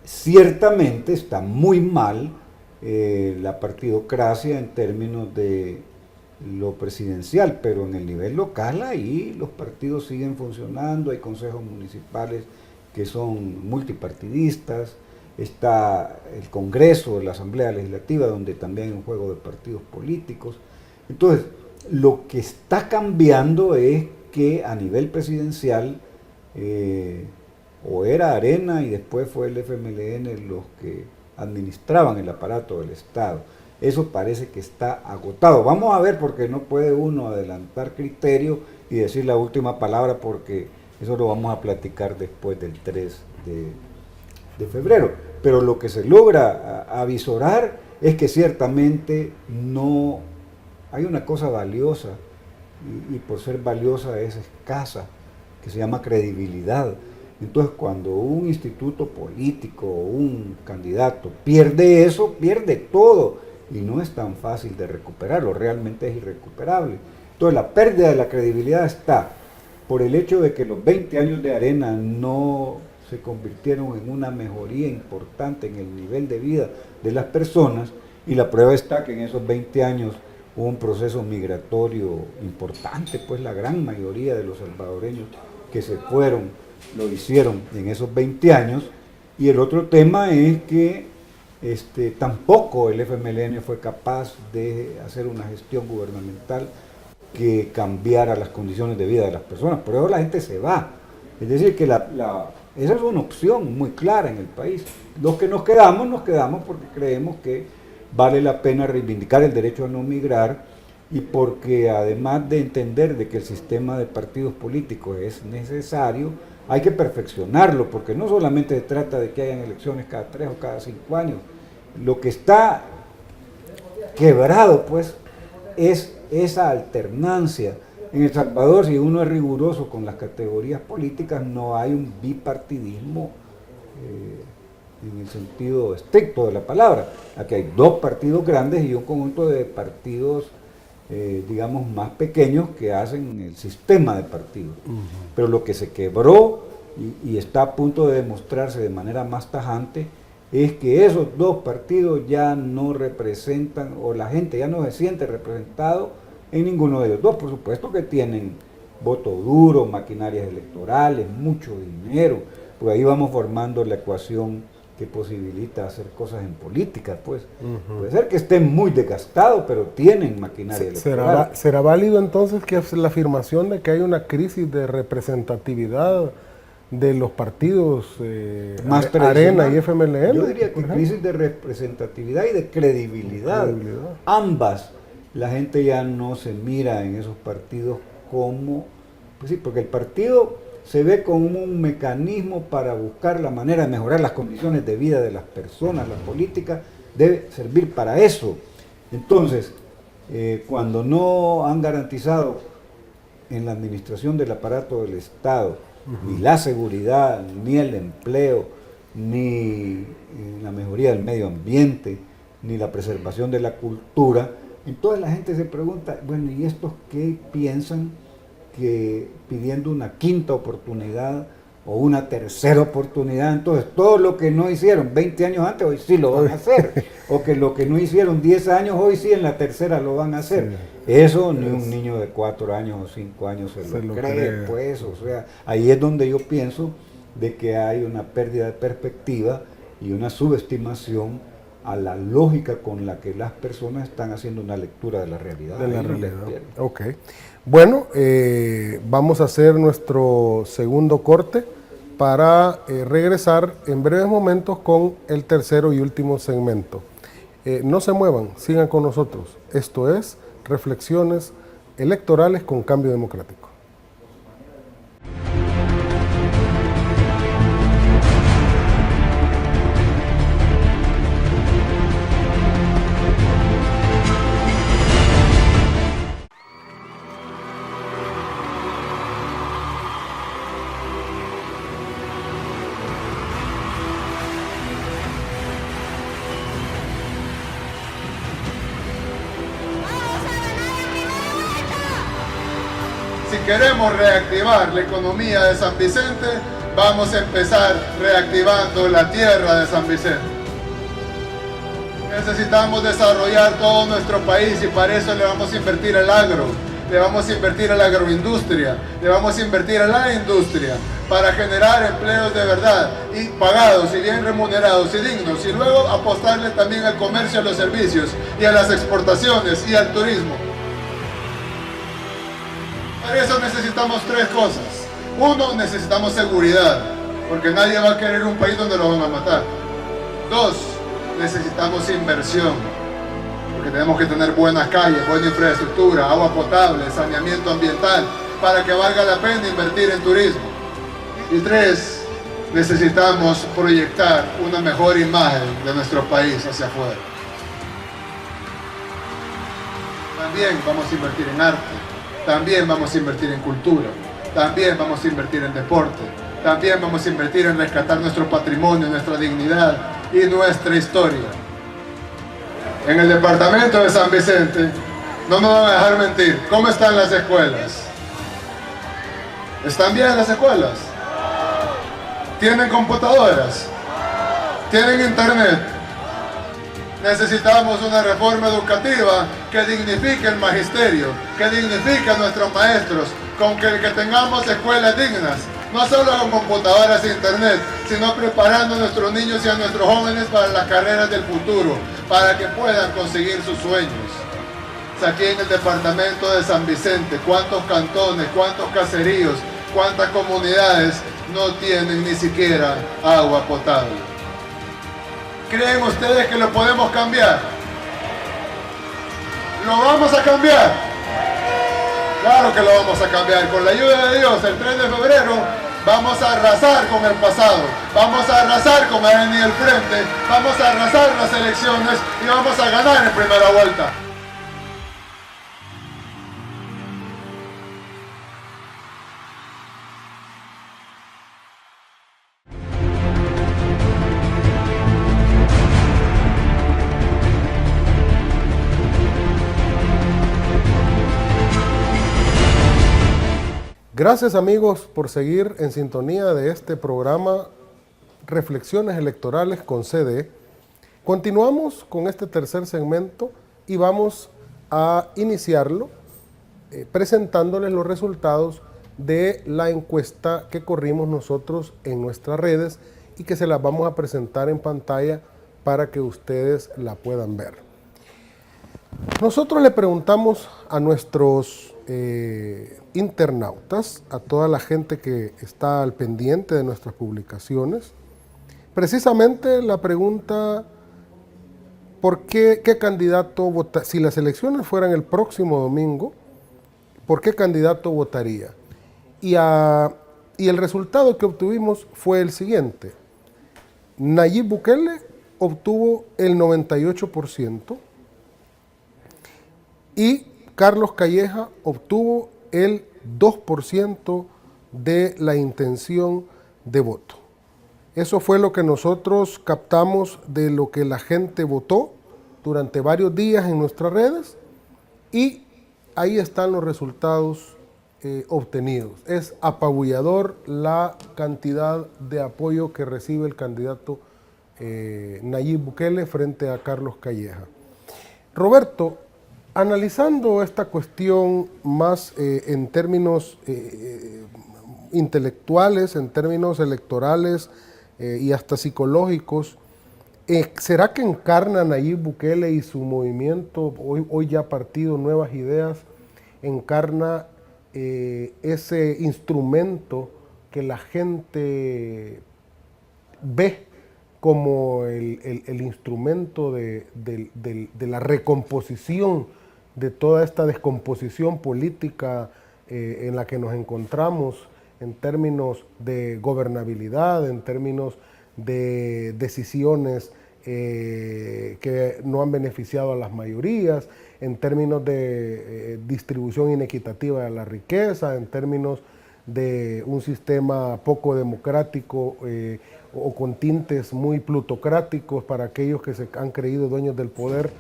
ciertamente está muy mal la partidocracia en términos de lo presidencial, pero en el nivel local ahí los partidos siguen funcionando, hay consejos municipales que son multipartidistas, está el Congreso, la Asamblea Legislativa, donde también hay un juego de partidos políticos. Entonces, lo que está cambiando es que a nivel presidencial, o era Arena y después fue el FMLN los que administraban el aparato del Estado. Eso parece que está agotado. Vamos a ver, porque no puede uno adelantar criterio y decir la última palabra, porque eso lo vamos a platicar después del 3 de febrero. Pero lo que se logra avisorar es que ciertamente no hay una cosa valiosa, y por ser valiosa es escasa, que se llama credibilidad. Entonces, cuando un instituto político o un candidato pierde eso, pierde todo, y no es tan fácil de recuperarlo, realmente es irrecuperable. Entonces, la pérdida de la credibilidad está por el hecho de que los 20 años de Arena no se convirtieron en una mejoría importante en el nivel de vida de las personas, y la prueba está que en esos 20 años hubo un proceso migratorio importante, pues la gran mayoría de los salvadoreños que se fueron lo hicieron en esos 20 años. Y el otro tema es que tampoco el FMLN fue capaz de hacer una gestión gubernamental que cambiara las condiciones de vida de las personas. Por eso la gente se va. Es decir, que esa es una opción muy clara en el país. Los que nos quedamos porque creemos que vale la pena reivindicar el derecho a no migrar, y porque además de entender de que el sistema de partidos políticos es necesario, hay que perfeccionarlo, porque no solamente se trata de que hayan elecciones cada 3 o cada 5 años. Lo que está quebrado, pues, es esa alternancia. En El Salvador, si uno es riguroso con las categorías políticas, no hay un bipartidismo en el sentido estricto de la palabra. Aquí hay 2 partidos grandes y un conjunto de partidos, digamos, más pequeños que hacen el sistema de partidos. Pero lo que se quebró y está a punto de demostrarse de manera más tajante es que esos 2 partidos ya no representan, o la gente ya no se siente representado en ninguno de ellos 2. Por supuesto que tienen voto duro, maquinarias electorales, mucho dinero, pues ahí vamos formando la ecuación que posibilita hacer cosas en política, pues. Puede ser que estén muy desgastados, pero tienen maquinaria electoral. ¿Será válido entonces que es la afirmación de que hay una crisis de representatividad de los partidos más Arena y FMLN? Yo diría que crisis de representatividad y de credibilidad. Ambas. La gente ya no se mira en esos partidos como... Pues sí, porque el partido se ve como un mecanismo para buscar la manera de mejorar las condiciones de vida de las personas. La política debe servir para eso. Entonces, cuando no han garantizado en la administración del aparato del Estado ni la seguridad, ni el empleo, ni la mejoría del medio ambiente, ni la preservación de la cultura, entonces la gente se pregunta, bueno, ¿y estos qué piensan? Que pidiendo una quinta oportunidad o una tercera oportunidad. Entonces, todo lo que no hicieron 20 años antes, hoy sí lo van a hacer. O que lo que no hicieron 10 años, hoy sí en la tercera lo van a hacer. Eso ni un niño de 4 años o 5 años se lo cree, pues. O sea, ahí es donde yo pienso de que hay una pérdida de perspectiva y una subestimación a la lógica con la que las personas están haciendo una lectura de la realidad. De la realidad. Ok. Bueno, vamos a hacer nuestro segundo corte para regresar en breves momentos con el tercero y último segmento. No se muevan, sigan con nosotros. Esto es Reflexiones Electorales con Cambio Democrático. Si queremos reactivar la economía de San Vicente, vamos a empezar reactivando la tierra de San Vicente. Necesitamos desarrollar todo nuestro país y para eso le vamos a invertir al agro, le vamos a invertir a la agroindustria, le vamos a invertir a la industria para generar empleos de verdad y pagados y bien remunerados y dignos, y luego apostarle también al comercio, a los servicios y a las exportaciones y al turismo. Para eso necesitamos tres cosas. Uno, necesitamos seguridad, porque nadie va a querer un país donde lo van a matar. Dos, necesitamos inversión, porque tenemos que tener buenas calles, buena infraestructura, agua potable, saneamiento ambiental, para que valga la pena invertir en turismo. Y tres, necesitamos proyectar una mejor imagen de nuestro país hacia afuera. También vamos a invertir en arte. También vamos a invertir en cultura, también vamos a invertir en deporte, también vamos a invertir en rescatar nuestro patrimonio, nuestra dignidad y nuestra historia. En el departamento de San Vicente, no nos van a dejar mentir, ¿cómo están las escuelas? ¿Están bien las escuelas? ¿Tienen computadoras? ¿Tienen internet? Necesitamos una reforma educativa que dignifique el magisterio, que dignifique a nuestros maestros, con que tengamos escuelas dignas, no solo con computadoras e internet, sino preparando a nuestros niños y a nuestros jóvenes para las carreras del futuro, para que puedan conseguir sus sueños. Aquí en el departamento de San Vicente, ¿cuántos cantones, cuántos caseríos, cuántas comunidades no tienen ni siquiera agua potable? ¿Creen ustedes que lo podemos cambiar? ¿Lo vamos a cambiar? Claro que lo vamos a cambiar. Con la ayuda de Dios, el 3 de febrero vamos a arrasar con el pasado. Vamos a arrasar con Areni del Frente. Vamos a arrasar las elecciones y vamos a ganar en primera vuelta. Gracias amigos por seguir en sintonía de este programa Reflexiones Electorales con CD. Continuamos con este tercer segmento y vamos a iniciarlo presentándoles los resultados de la encuesta que corrimos nosotros en nuestras redes y que se las vamos a presentar en pantalla para que ustedes la puedan ver. Nosotros le preguntamos a nuestros internautas, a toda la gente que está al pendiente de nuestras publicaciones, precisamente la pregunta, ¿por qué candidato vota? Si las elecciones fueran el próximo domingo, ¿por qué candidato votaría? Y el resultado que obtuvimos fue el siguiente. Nayib Bukele obtuvo el 98% y Carlos Calleja obtuvo el 2% de la intención de voto. Eso fue lo que nosotros captamos de lo que la gente votó durante varios días en nuestras redes y ahí están los resultados obtenidos. Es apabullador la cantidad de apoyo que recibe el candidato Nayib Bukele frente a Carlos Calleja. Roberto, analizando esta cuestión más en términos intelectuales, en términos electorales y hasta psicológicos, ¿será que encarna Nayib Bukele y su movimiento, hoy ya partido Nuevas Ideas, encarna ese instrumento que la gente ve como el instrumento de la recomposición de toda esta descomposición política en la que nos encontramos en términos de gobernabilidad, en términos de decisiones que no han beneficiado a las mayorías, en términos de distribución inequitativa de la riqueza, en términos de un sistema poco democrático o con tintes muy plutocráticos para aquellos que se han creído dueños del poder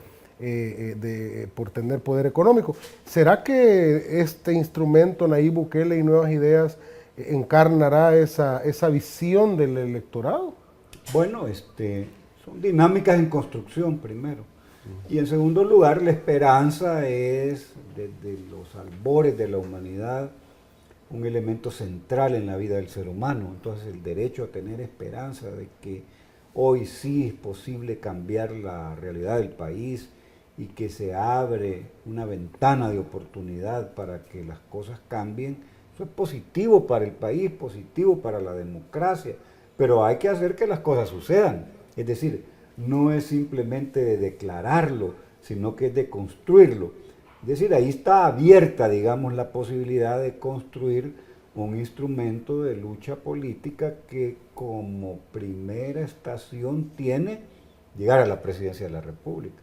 por tener poder económico? ¿Será que este instrumento, Nayib Bukele y Nuevas Ideas, encarnará esa visión del electorado? Bueno, son dinámicas en construcción primero. Y en segundo lugar, la esperanza es, desde los albores de la humanidad, un elemento central en la vida del ser humano. Entonces el derecho a tener esperanza de que hoy sí es posible cambiar la realidad del país y que se abre una ventana de oportunidad para que las cosas cambien, eso es positivo para el país, positivo para la democracia, pero hay que hacer que las cosas sucedan. Es decir, no es simplemente de declararlo, sino que es de construirlo. Es decir, ahí está abierta, digamos, la posibilidad de construir un instrumento de lucha política que como primera estación tiene llegar a la presidencia de la República.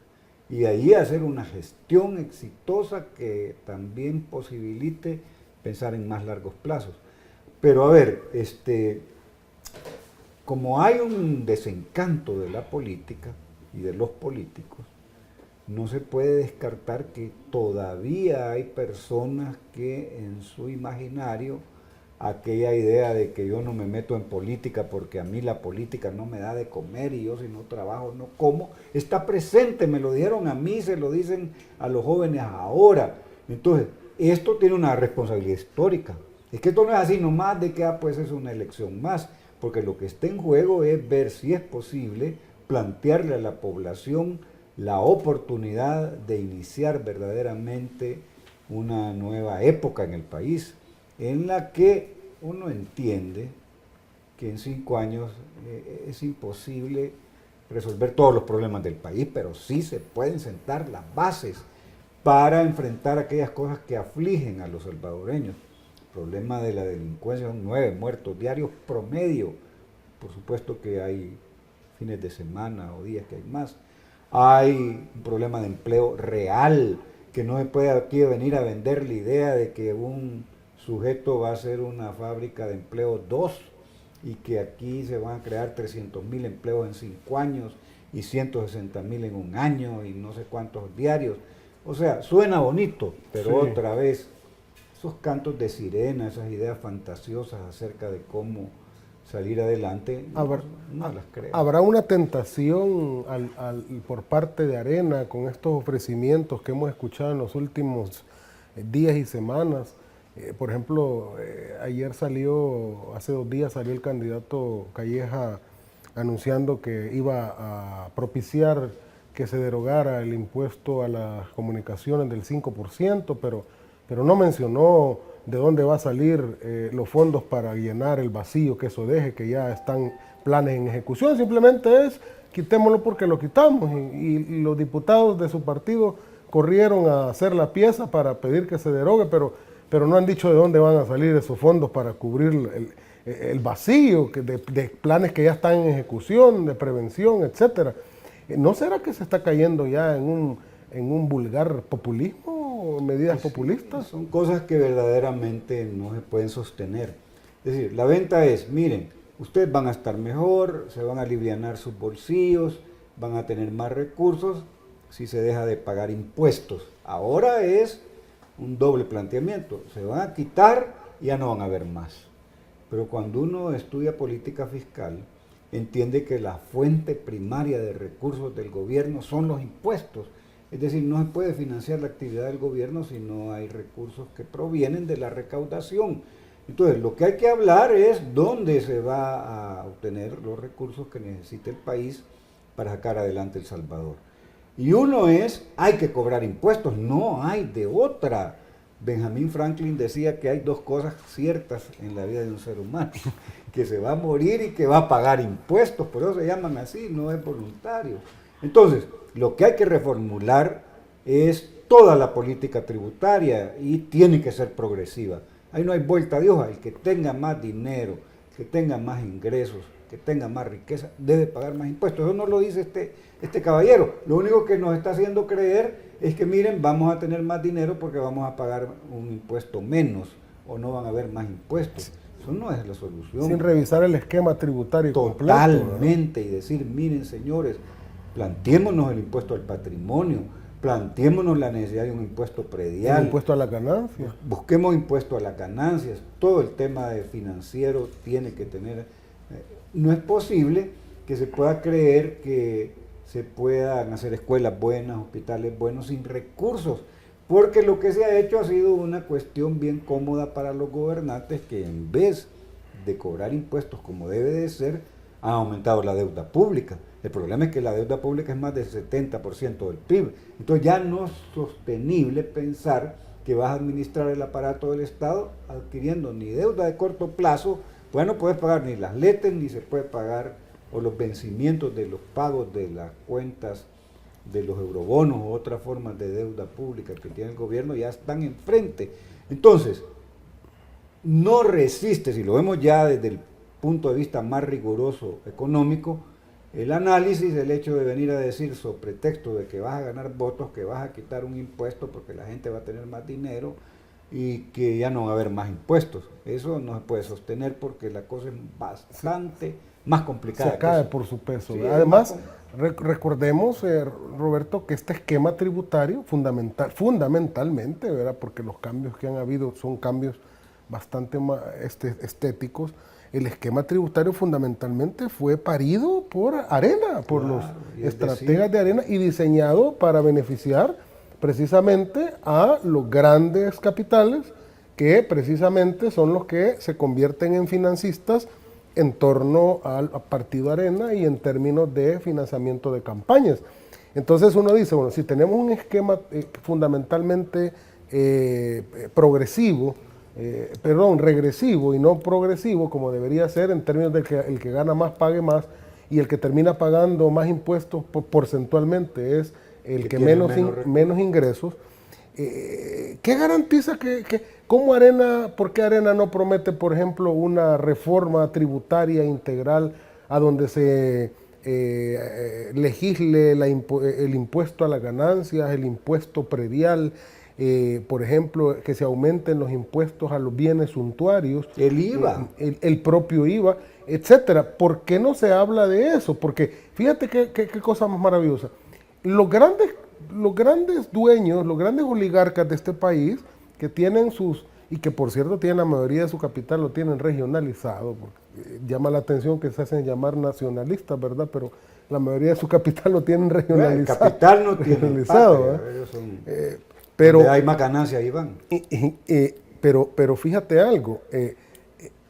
Y ahí hacer una gestión exitosa que también posibilite pensar en más largos plazos. Pero a ver, como hay un desencanto de la política y de los políticos, no se puede descartar que todavía hay personas que en su imaginario aquella idea de que yo no me meto en política porque a mí la política no me da de comer y yo si no trabajo no como, está presente, me lo dieron a mí, se lo dicen a los jóvenes ahora. Entonces, esto tiene una responsabilidad histórica. Es que esto no es así nomás de que pues es una elección más, porque lo que está en juego es ver si es posible plantearle a la población la oportunidad de iniciar verdaderamente una nueva época en el país, en la que uno entiende que en 5 años es imposible resolver todos los problemas del país, pero sí se pueden sentar las bases para enfrentar aquellas cosas que afligen a los salvadoreños. El problema de la delincuencia son 9 muertos diarios promedio. Por supuesto que hay fines de semana o días que hay más. Hay un problema de empleo real, que no se puede aquí venir a vender la idea de que un sujeto va a ser una fábrica de empleo 2 y que aquí se van a crear 300.000 empleos en 5 años y 160.000 en un año y no sé cuántos diarios. O sea, suena bonito, pero sí, otra vez, esos cantos de sirena, esas ideas fantasiosas acerca de cómo salir adelante, no las creo. ¿Habrá una tentación por parte de Arena con estos ofrecimientos que hemos escuchado en los últimos días y semanas? Por ejemplo, hace 2 días salió el candidato Calleja anunciando que iba a propiciar que se derogara el impuesto a las comunicaciones del 5%, pero no mencionó de dónde va a salir los fondos para llenar el vacío que eso deje, que ya están planes en ejecución. Simplemente es quitémoslo porque lo quitamos, y los diputados de su partido corrieron a hacer la pieza para pedir que se derogue, pero no han dicho de dónde van a salir esos fondos para cubrir el vacío de planes que ya están en ejecución, de prevención, etcétera. ¿No será que se está cayendo ya en un vulgar populismo, medidas populistas? Son cosas que verdaderamente no se pueden sostener. Es decir, la venta es, miren, ustedes van a estar mejor, se van a alivianar sus bolsillos, van a tener más recursos si se deja de pagar impuestos. Ahora es un doble planteamiento. Se van a quitar y ya no van a haber más. Pero cuando uno estudia política fiscal, entiende que la fuente primaria de recursos del gobierno son los impuestos. Es decir, no se puede financiar la actividad del gobierno si no hay recursos que provienen de la recaudación. Entonces, lo que hay que hablar es dónde se va a obtener los recursos que necesita el país para sacar adelante El Salvador. Y uno es, hay que cobrar impuestos, no hay de otra. Benjamin Franklin decía que hay dos cosas ciertas en la vida de un ser humano, que se va a morir y que va a pagar impuestos, por eso se llaman así, no es voluntario. Entonces, lo que hay que reformular es toda la política tributaria y tiene que ser progresiva. Ahí no hay vuelta de hoja. El que tenga más dinero, que tenga más ingresos, que tenga más riqueza, debe pagar más impuestos. Eso no lo dice este caballero. Lo único que nos está haciendo creer es que miren, vamos a tener más dinero porque vamos a pagar un impuesto menos o no van a haber más impuestos. Eso no es la solución. Sin revisar el esquema tributario completo. Totalmente, y decir, miren señores, planteémonos el impuesto al patrimonio, planteémonos la necesidad de un impuesto predial. El impuesto a las ganancias. Busquemos impuesto a las ganancias. Todo el tema de financiero tiene que tener... no es posible que se pueda creer que se puedan hacer escuelas buenas, hospitales buenos sin recursos, porque lo que se ha hecho ha sido una cuestión bien cómoda para los gobernantes que en vez de cobrar impuestos como debe de ser, han aumentado la deuda pública. El problema es que la deuda pública es más del 70% del PIB. Entonces ya no es sostenible pensar que vas a administrar el aparato del Estado adquiriendo ni deuda de corto plazo, pues no puedes pagar ni las letes, ni se puede pagar o los vencimientos de los pagos de las cuentas de los eurobonos o otras formas de deuda pública que tiene el gobierno ya están enfrente. Entonces, no resiste, si lo vemos ya desde el punto de vista más riguroso económico, el análisis, el hecho de venir a decir sobre pretexto de que vas a ganar votos, que vas a quitar un impuesto porque la gente va a tener más dinero y que ya no va a haber más impuestos. Eso no se puede sostener porque la cosa es bastante más complicada. Se cae por su peso. Sí, además, recordemos, Roberto, que este esquema tributario, fundamentalmente, ¿verdad? Porque los cambios que han habido son cambios bastante estéticos. El esquema tributario fundamentalmente fue parido por Arena, por los estrategas de Arena y diseñado para beneficiar precisamente a los grandes capitales que precisamente son los que se convierten en financistas en torno al partido Arena y en términos de financiamiento de campañas. Entonces uno dice, bueno, si tenemos un esquema fundamentalmente regresivo y no progresivo, como debería ser en términos de que el que gana más pague más y el que termina pagando más impuestos porcentualmente es el que menos ingresos, ¿qué garantiza cómo Arena, por qué Arena no promete, por ejemplo, una reforma tributaria integral a donde se legisle el impuesto a las ganancias, el impuesto predial, por ejemplo, que se aumenten los impuestos a los bienes suntuarios, el IVA, el propio IVA, etcétera? ¿Por qué no se habla de eso? Porque fíjate qué cosa más maravillosa. Los grandes dueños, los grandes oligarcas de este país, que tienen y que por cierto tienen la mayoría de su capital, lo tienen regionalizado, porque llama la atención que se hacen llamar nacionalistas, ¿verdad? Pero la mayoría de su capital lo tienen regionalizado. El capital no tiene regionalizado, pero hay más ganancias, ahí van. Pero fíjate algo,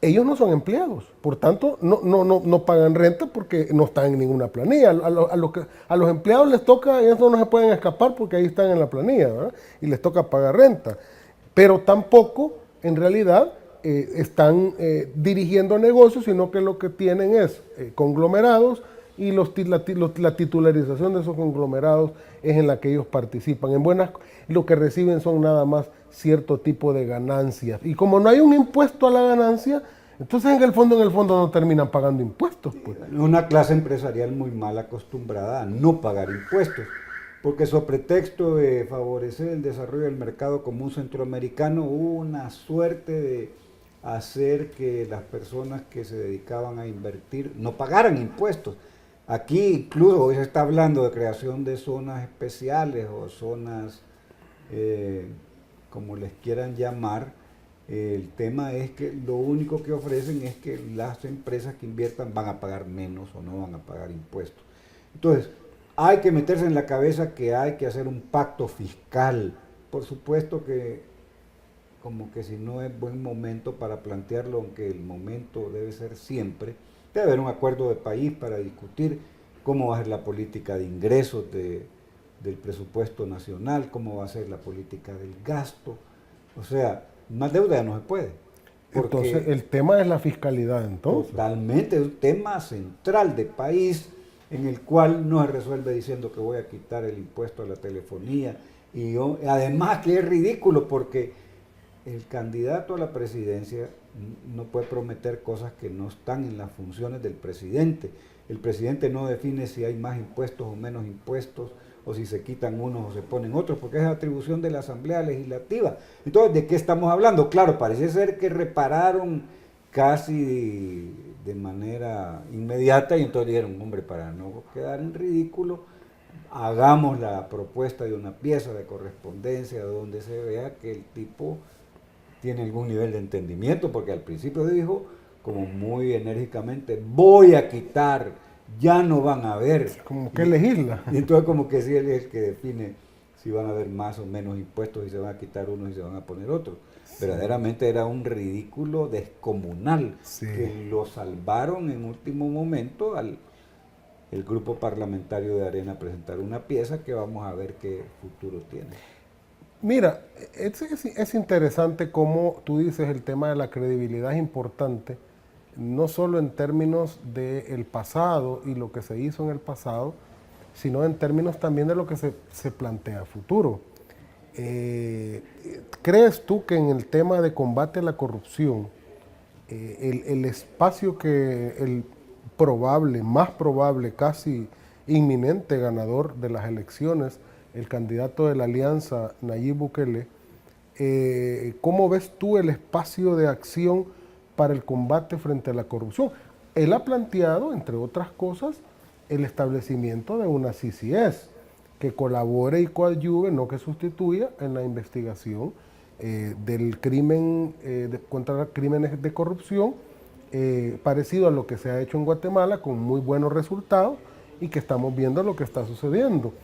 ellos no son empleados, por tanto no pagan renta porque no están en ninguna planilla. A los empleados les toca, y eso no se pueden escapar porque ahí están en la planilla, ¿verdad? Y les toca pagar renta. Pero tampoco, en realidad, están dirigiendo negocios, sino que lo que tienen es conglomerados y la titularización de esos conglomerados es en la que ellos participan. Lo que reciben son nada más cierto tipo de ganancias. Y como no hay un impuesto a la ganancia, entonces en el fondo no terminan pagando impuestos. Pues. Una clase empresarial muy mal acostumbrada a no pagar impuestos, porque sobre pretexto de favorecer el desarrollo del mercado común centroamericano hubo una suerte de hacer que las personas que se dedicaban a invertir no pagaran impuestos. Aquí incluso hoy se está hablando de creación de zonas especiales o zonas, como les quieran llamar, el tema es que lo único que ofrecen es que las empresas que inviertan van a pagar menos o no van a pagar impuestos. Entonces, hay que meterse en la cabeza que hay que hacer un pacto fiscal. Por supuesto que como que si no es buen momento para plantearlo, aunque el momento debe ser siempre, debe haber un acuerdo de país para discutir cómo va a ser la política de ingresos del presupuesto nacional, cómo va a ser la política del gasto. O sea, más deuda ya no se puede. Entonces, el tema es la fiscalidad, entonces. Totalmente, es un tema central de país en el cual no se resuelve diciendo que voy a quitar el impuesto a la telefonía. Y además que es ridículo porque el candidato a la presidencia no puede prometer cosas que no están en las funciones del presidente. El presidente no define si hay más impuestos o menos impuestos, o si se quitan unos o se ponen otros, porque es atribución de la Asamblea Legislativa. Entonces, ¿de qué estamos hablando? Claro, parece ser que repararon casi de manera inmediata y entonces dijeron, hombre, para no quedar en ridículo, hagamos la propuesta de una pieza de correspondencia donde se vea que el tipo tiene algún nivel de entendimiento, porque al principio dijo, como muy enérgicamente, voy a quitar, ya no van a ver. Como que legisla. Y entonces como que sí, él es el que define si van a haber más o menos impuestos y se van a quitar unos y se van a poner otros. Sí. Verdaderamente era un ridículo descomunal, sí, que lo salvaron en último momento al el grupo parlamentario de Arena a presentar una pieza que vamos a ver qué futuro tiene. Mira, es interesante cómo tú dices el tema de la credibilidad es importante, no solo en términos del pasado y lo que se hizo en el pasado, sino en términos también de lo que se plantea a futuro. ¿Crees tú que en el tema de combate a la corrupción, el espacio que el más probable, casi inminente ganador de las elecciones, el candidato de la alianza, Nayib Bukele, ¿cómo ves tú el espacio de acción para el combate frente a la corrupción? Él ha planteado, entre otras cosas, el establecimiento de una CCS que colabore y coadyuve, no que sustituya, en la investigación del crimen contra crímenes de corrupción, parecido a lo que se ha hecho en Guatemala, con muy buenos resultados, y que estamos viendo lo que está sucediendo.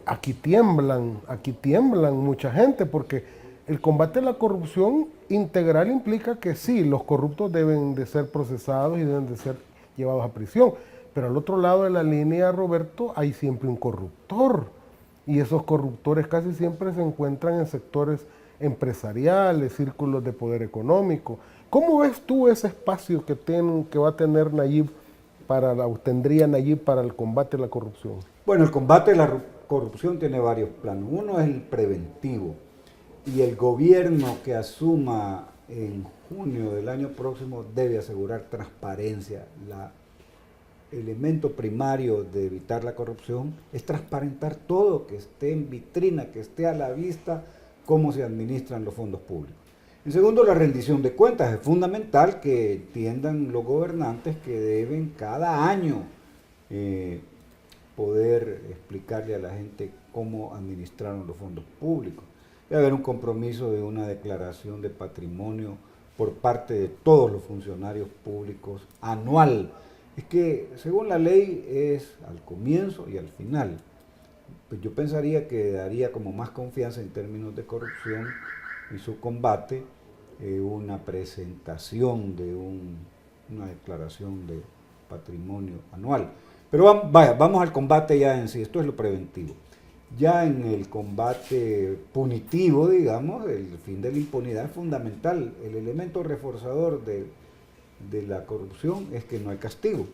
Aquí tiemblan mucha gente, porque el combate a la corrupción integral implica que sí, los corruptos deben de ser procesados y deben de ser llevados a prisión, pero al otro lado de la línea, Roberto, hay siempre un corruptor, y esos corruptores casi siempre se encuentran en sectores empresariales, círculos de poder económico. ¿Cómo ves tú ese espacio que va a tener Nayib tendría Nayib para el combate a la corrupción? Bueno, el combate a la corrupción tiene varios planos. Uno es el preventivo, y el gobierno que asuma en junio del año próximo debe asegurar transparencia. El elemento primario de evitar la corrupción es transparentar todo, que esté en vitrina, que esté a la vista cómo se administran los fondos públicos. En segundo, la rendición de cuentas. Es fundamental que entiendan los gobernantes que deben cada año poder explicarle a la gente cómo administraron los fondos públicos. Debe haber un compromiso de una declaración de patrimonio por parte de todos los funcionarios públicos anual. Es que según la ley es al comienzo y al final. Pues yo pensaría que daría como más confianza en términos de corrupción y su combate una presentación de una declaración de patrimonio anual. Pero vamos al combate ya en sí, esto es lo preventivo. Ya en el combate punitivo, digamos, el fin de la impunidad es fundamental. El elemento reforzador de la corrupción es que no hay castigo.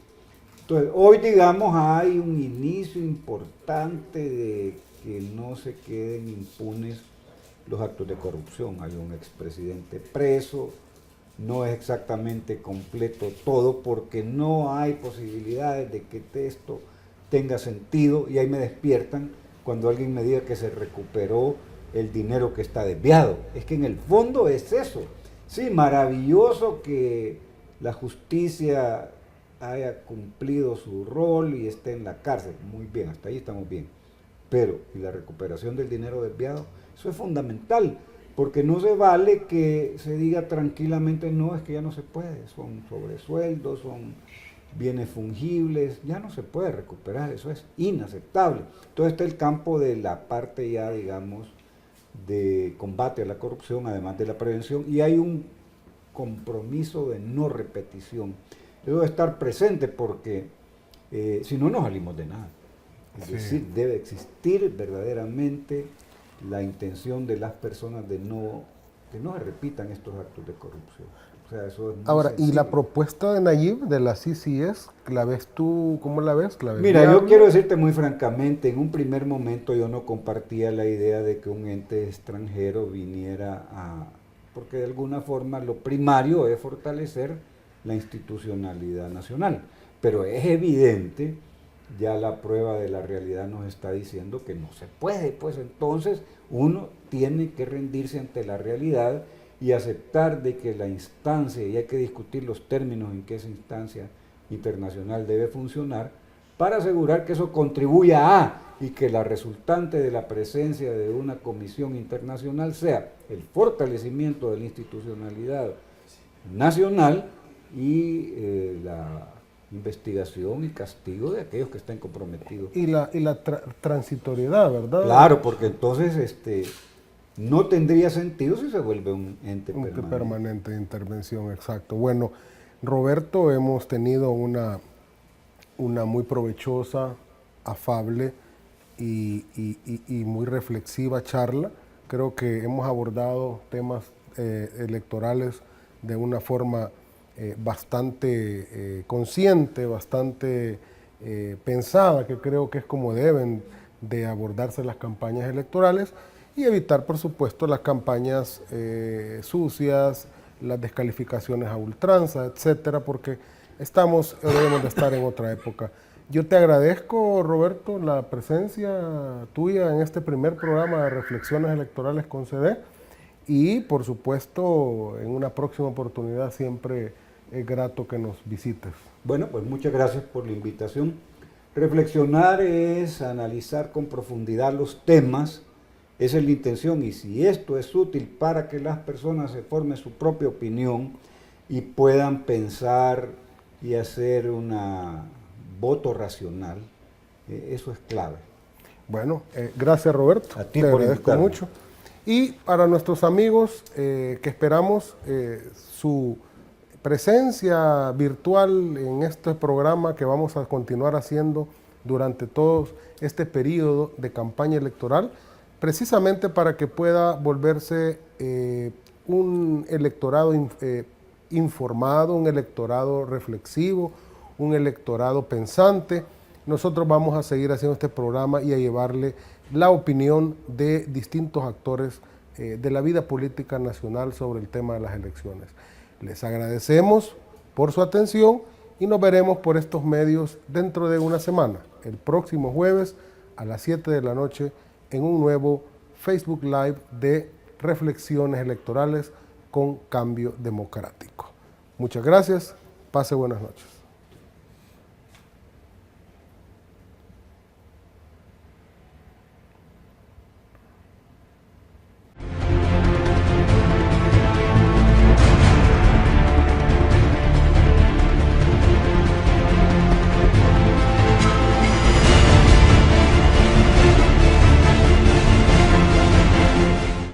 Entonces, hoy, digamos, hay un inicio importante de que no se queden impunes los actos de corrupción. Hay un expresidente preso, no es exactamente completo todo porque no hay posibilidades de que esto tenga sentido, y ahí me despiertan cuando alguien me diga que se recuperó el dinero que está desviado. Es que en el fondo es eso. Sí, maravilloso que la justicia haya cumplido su rol y esté en la cárcel. Muy bien, hasta ahí estamos bien. Pero, ¿y la recuperación del dinero desviado? Eso es fundamental, porque no se vale que se diga tranquilamente, no, es que ya no se puede, son sobresueldos, son bienes fungibles, ya no se puede recuperar, eso es inaceptable. Entonces está el campo de la parte ya, digamos, de combate a la corrupción, además de la prevención, y hay un compromiso de no repetición. Eso debe estar presente porque si no nos salimos de nada. Es decir, debe existir verdaderamente la intención de las personas de que no se repitan estos actos de corrupción. O sea, eso es muy Ahora, sensible. ¿y la propuesta de Nayib de la CCS, la ves tú, cómo la ves? ¿La ves Mira, viable? yo quiero decirte muy francamente, en un primer momento yo no compartía la idea de que un ente extranjero viniera porque de alguna forma lo primario es fortalecer la institucionalidad nacional, pero es evidente, ya la prueba de la realidad nos está diciendo que no se puede, pues entonces uno tiene que rendirse ante la realidad y aceptar de que la instancia, y hay que discutir los términos en que esa instancia internacional debe funcionar, para asegurar que eso contribuya y que la resultante de la presencia de una comisión internacional sea el fortalecimiento de la institucionalidad nacional y la investigación y castigo de aquellos que estén comprometidos. Y la transitoriedad, ¿verdad? Claro, porque entonces no tendría sentido si se vuelve un ente permanente de intervención, exacto. Bueno, Roberto, hemos tenido una muy provechosa, afable y muy reflexiva charla. Creo que hemos abordado temas electorales de una forma bastante consciente, bastante pensada, que creo que es como deben de abordarse las campañas electorales, y evitar, por supuesto, las campañas sucias, las descalificaciones a ultranza, etcétera, porque debemos de estar en otra época. Yo te agradezco, Roberto, la presencia tuya en este primer programa de Reflexiones Electorales con CD, y por supuesto, en una próxima oportunidad siempre es grato que nos visites. Bueno, pues muchas gracias por la invitación. Reflexionar es analizar con profundidad los temas, esa es la intención, y si esto es útil para que las personas se formen su propia opinión y puedan pensar y hacer un voto racional, eso es clave. Bueno, gracias, Roberto. A ti te por agradezco invitarme. mucho. Y para nuestros amigos que esperamos su presencia virtual en este programa que vamos a continuar haciendo durante todo este periodo de campaña electoral, precisamente para que pueda volverse un electorado informado, un electorado reflexivo, un electorado pensante. Nosotros vamos a seguir haciendo este programa y a llevarle la opinión de distintos actores de la vida política nacional sobre el tema de las elecciones. Les agradecemos por su atención y nos veremos por estos medios dentro de una semana, el próximo jueves a las 7 de la noche, en un nuevo Facebook Live de Reflexiones Electorales con Cambio Democrático. Muchas gracias, pase buenas noches.